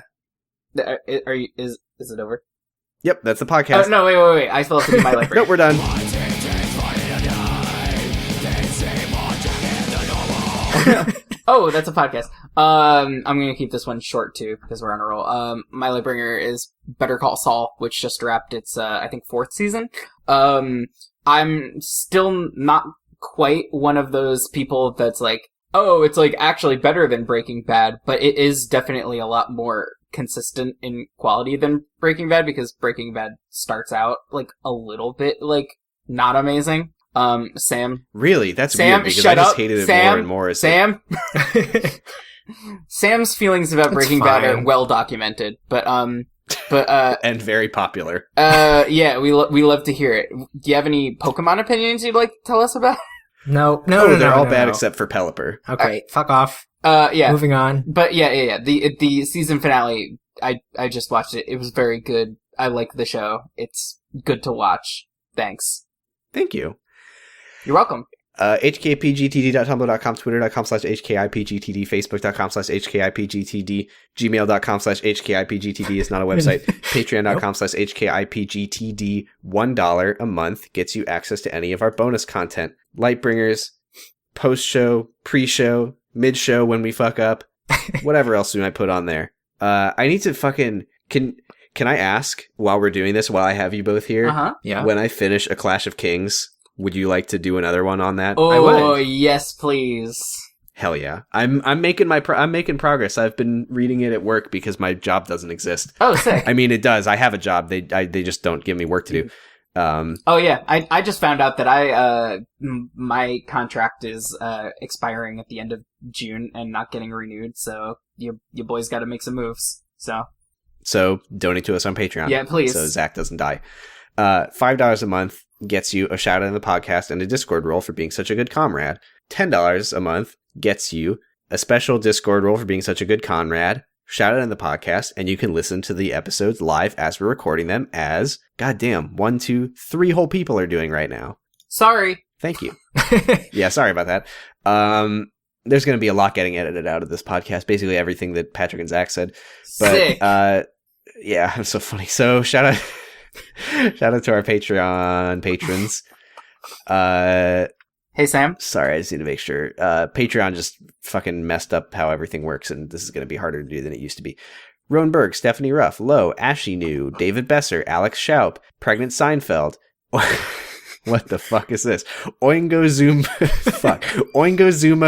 Are you, is it over? Yep, that's the podcast. Oh, no, wait. I still have to do my life. Nope, we're done. Oh, that's a podcast. I'm gonna keep this one short too, because we're on a roll. My Lightbringer is Better Call Saul, which just wrapped its, I think 4th season. I'm still not quite one of those people that's like, oh, it's like actually better than Breaking Bad, but it is definitely a lot more consistent in quality than Breaking Bad, because Breaking Bad starts out like a little bit like not amazing. Sam. Really? That's Sam, weird because shut I just up. hated it Sam, more and more. Sam. Sam's feelings about Breaking Bad are well documented, but and very popular. Yeah, we love to hear it. Do you have any Pokemon opinions you'd like to tell us about? No, they're all bad except for Pelipper. Okay, fuck off. Yeah. Moving on. But yeah. The season finale, I just watched it. It was very good. I like the show. It's good to watch. Thanks. Thank you. You're welcome. hkipgtd.tumblr.com, twitter.com/hkipgtd, facebook.com/hkipgtd, gmail.com/hkipgtd is not a website, patreon.com/hkipgtd. $1 a month gets you access to any of our bonus content. Lightbringers, post-show, pre-show, mid-show when we fuck up, whatever else we might put on there. I need to fucking... Can I ask, while we're doing this, while I have you both here, Yeah. when I finish A Clash of Kings... Would you like to do another one on that? Oh, I would. yes, please. Hell yeah! I'm making I'm making progress. I've been reading it at work because my job doesn't exist. Oh, sick. I mean, it does. I have a job. They just don't give me work to do. Oh yeah, I just found out that my contract is expiring at the end of June and not getting renewed. So you boys got to make some moves. So donate to us on Patreon. Yeah, please. So Zach doesn't die. $5 a month gets you a shout out in the podcast and a Discord role for being such a good comrade. $10 a month gets you a special Discord role for being such a good comrade, shout out in the podcast, and you can listen to the episodes live as we're recording them, as, goddamn, 1, 2, 3 whole people are doing right now. Sorry. Thank you. Yeah, sorry about that. There's going to be a lot getting edited out of this podcast, basically everything that Patrick and Zach said. But, Sick. Yeah, it's so funny. So shout out to our Patreon patrons. Hey, Sam. Sorry, I just need to make sure. Patreon just fucking messed up how everything works, and this is going to be harder to do than it used to be. Roan Berg, Stephanie Ruff, Lowe, Ashy New, David Besser, Alex Schaup, Pregnant Seinfeld. What the fuck is this? Oingo Zuma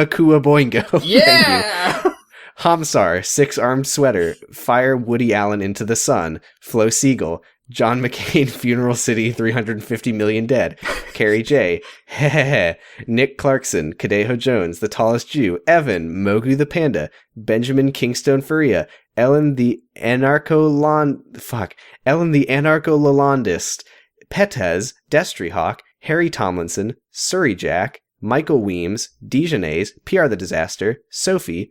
Kua Boingo. Yeah! Thank you. Hamsar, Six Armed Sweater, Fire Woody Allen into the Sun, Flo Siegel, John McCain, Funeral City, 350 Million Dead, Carrie J, Hehehe, Nick Clarkson, Kadeho Jones, The Tallest Jew, Evan, Mogu the Panda, Benjamin Kingstone Faria, Ellen the Anarcho-Lalandist, Petez, Destryhawk, Harry Tomlinson, Surrey Jack, Michael Weems, Dijonais, PR the Disaster, Sophie,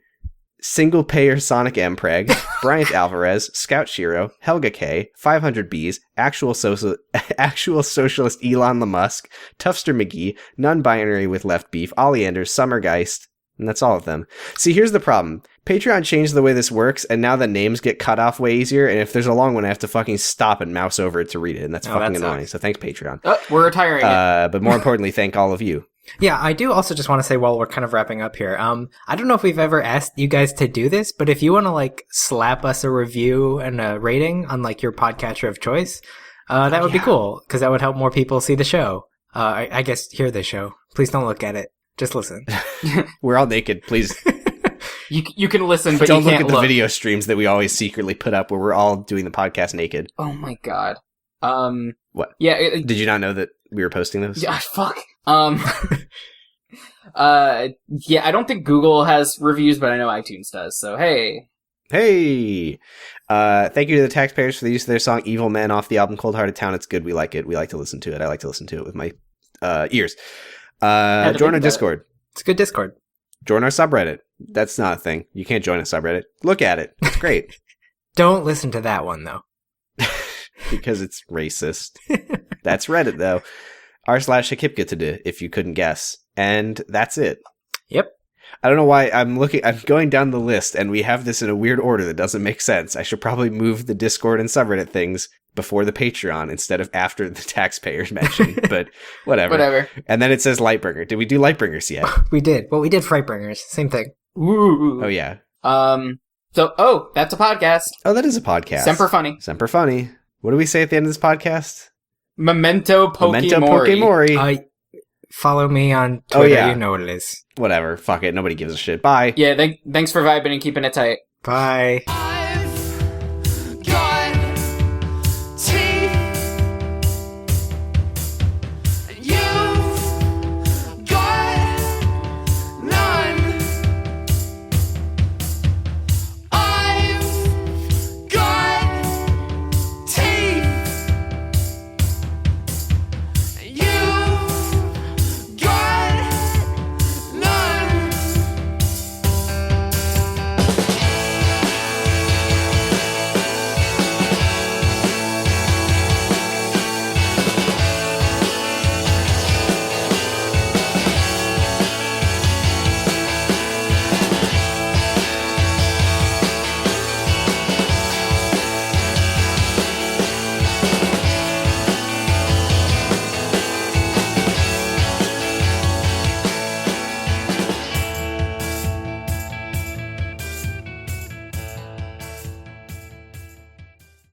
Single Payer Sonic Mpreg, Bryant Alvarez, Scout Shiro, Helga K, 500 Bees, Actual Socialist Elon Musk, Tufster McGee, Non-Binary with Left Beef, Oleander, Summergeist, and that's all of them. See, here's the problem. Patreon changed the way this works, and now the names get cut off way easier, and if there's a long one, I have to fucking stop and mouse over it to read it, and that's fucking annoying. So thanks, Patreon. Oh, we're retiring it. But more importantly, thank all of you. Yeah, I do also just want to say while we're kind of wrapping up here, I don't know if we've ever asked you guys to do this, but if you want to like slap us a review and a rating on like your podcatcher of choice, that would be cool, because that would help more people see the show. I guess hear the show. Please don't look at it. Just listen. We're all naked, please. You can listen, but don't you can't look at the video streams that we always secretly put up where we're all doing the podcast naked. Oh my god. What? Yeah. Did you not know that we were posting those? Yeah. Fuck. Yeah. I don't think Google has reviews, but I know iTunes does. So hey. Hey! Thank you to the Taxpayers for the use of their song Evil Men off the album Cold Hearted Town. It's good. We like it. We like to listen to it. I like to listen to it with my ears. Join our Discord. It's a good Discord. Join our subreddit. That's not a thing. You can't join a subreddit. Look at it. It's great. Don't listen to that one, though. Because it's racist. That's Reddit, though. r/Hakipkatid, if you couldn't guess. And that's it. Yep. I don't know why I'm going down the list, and we have this in a weird order that doesn't make sense. I should probably move the Discord and subreddit things before the Patreon instead of after the Taxpayers mention, but whatever. Whatever. And then it says Lightbringer. Did we do Lightbringers yet? We did. Well, we did Frightbringers. Same thing. Ooh. Oh, yeah. So, that's a podcast. Oh, that is a podcast. Semper Funny. Semper Funny. What do we say at the end of this podcast? Memento Pokemori. Follow me on Twitter. Oh, yeah. You know what it is. Whatever. Fuck it. Nobody gives a shit. Bye. Yeah, thanks for vibing and keeping it tight. Bye.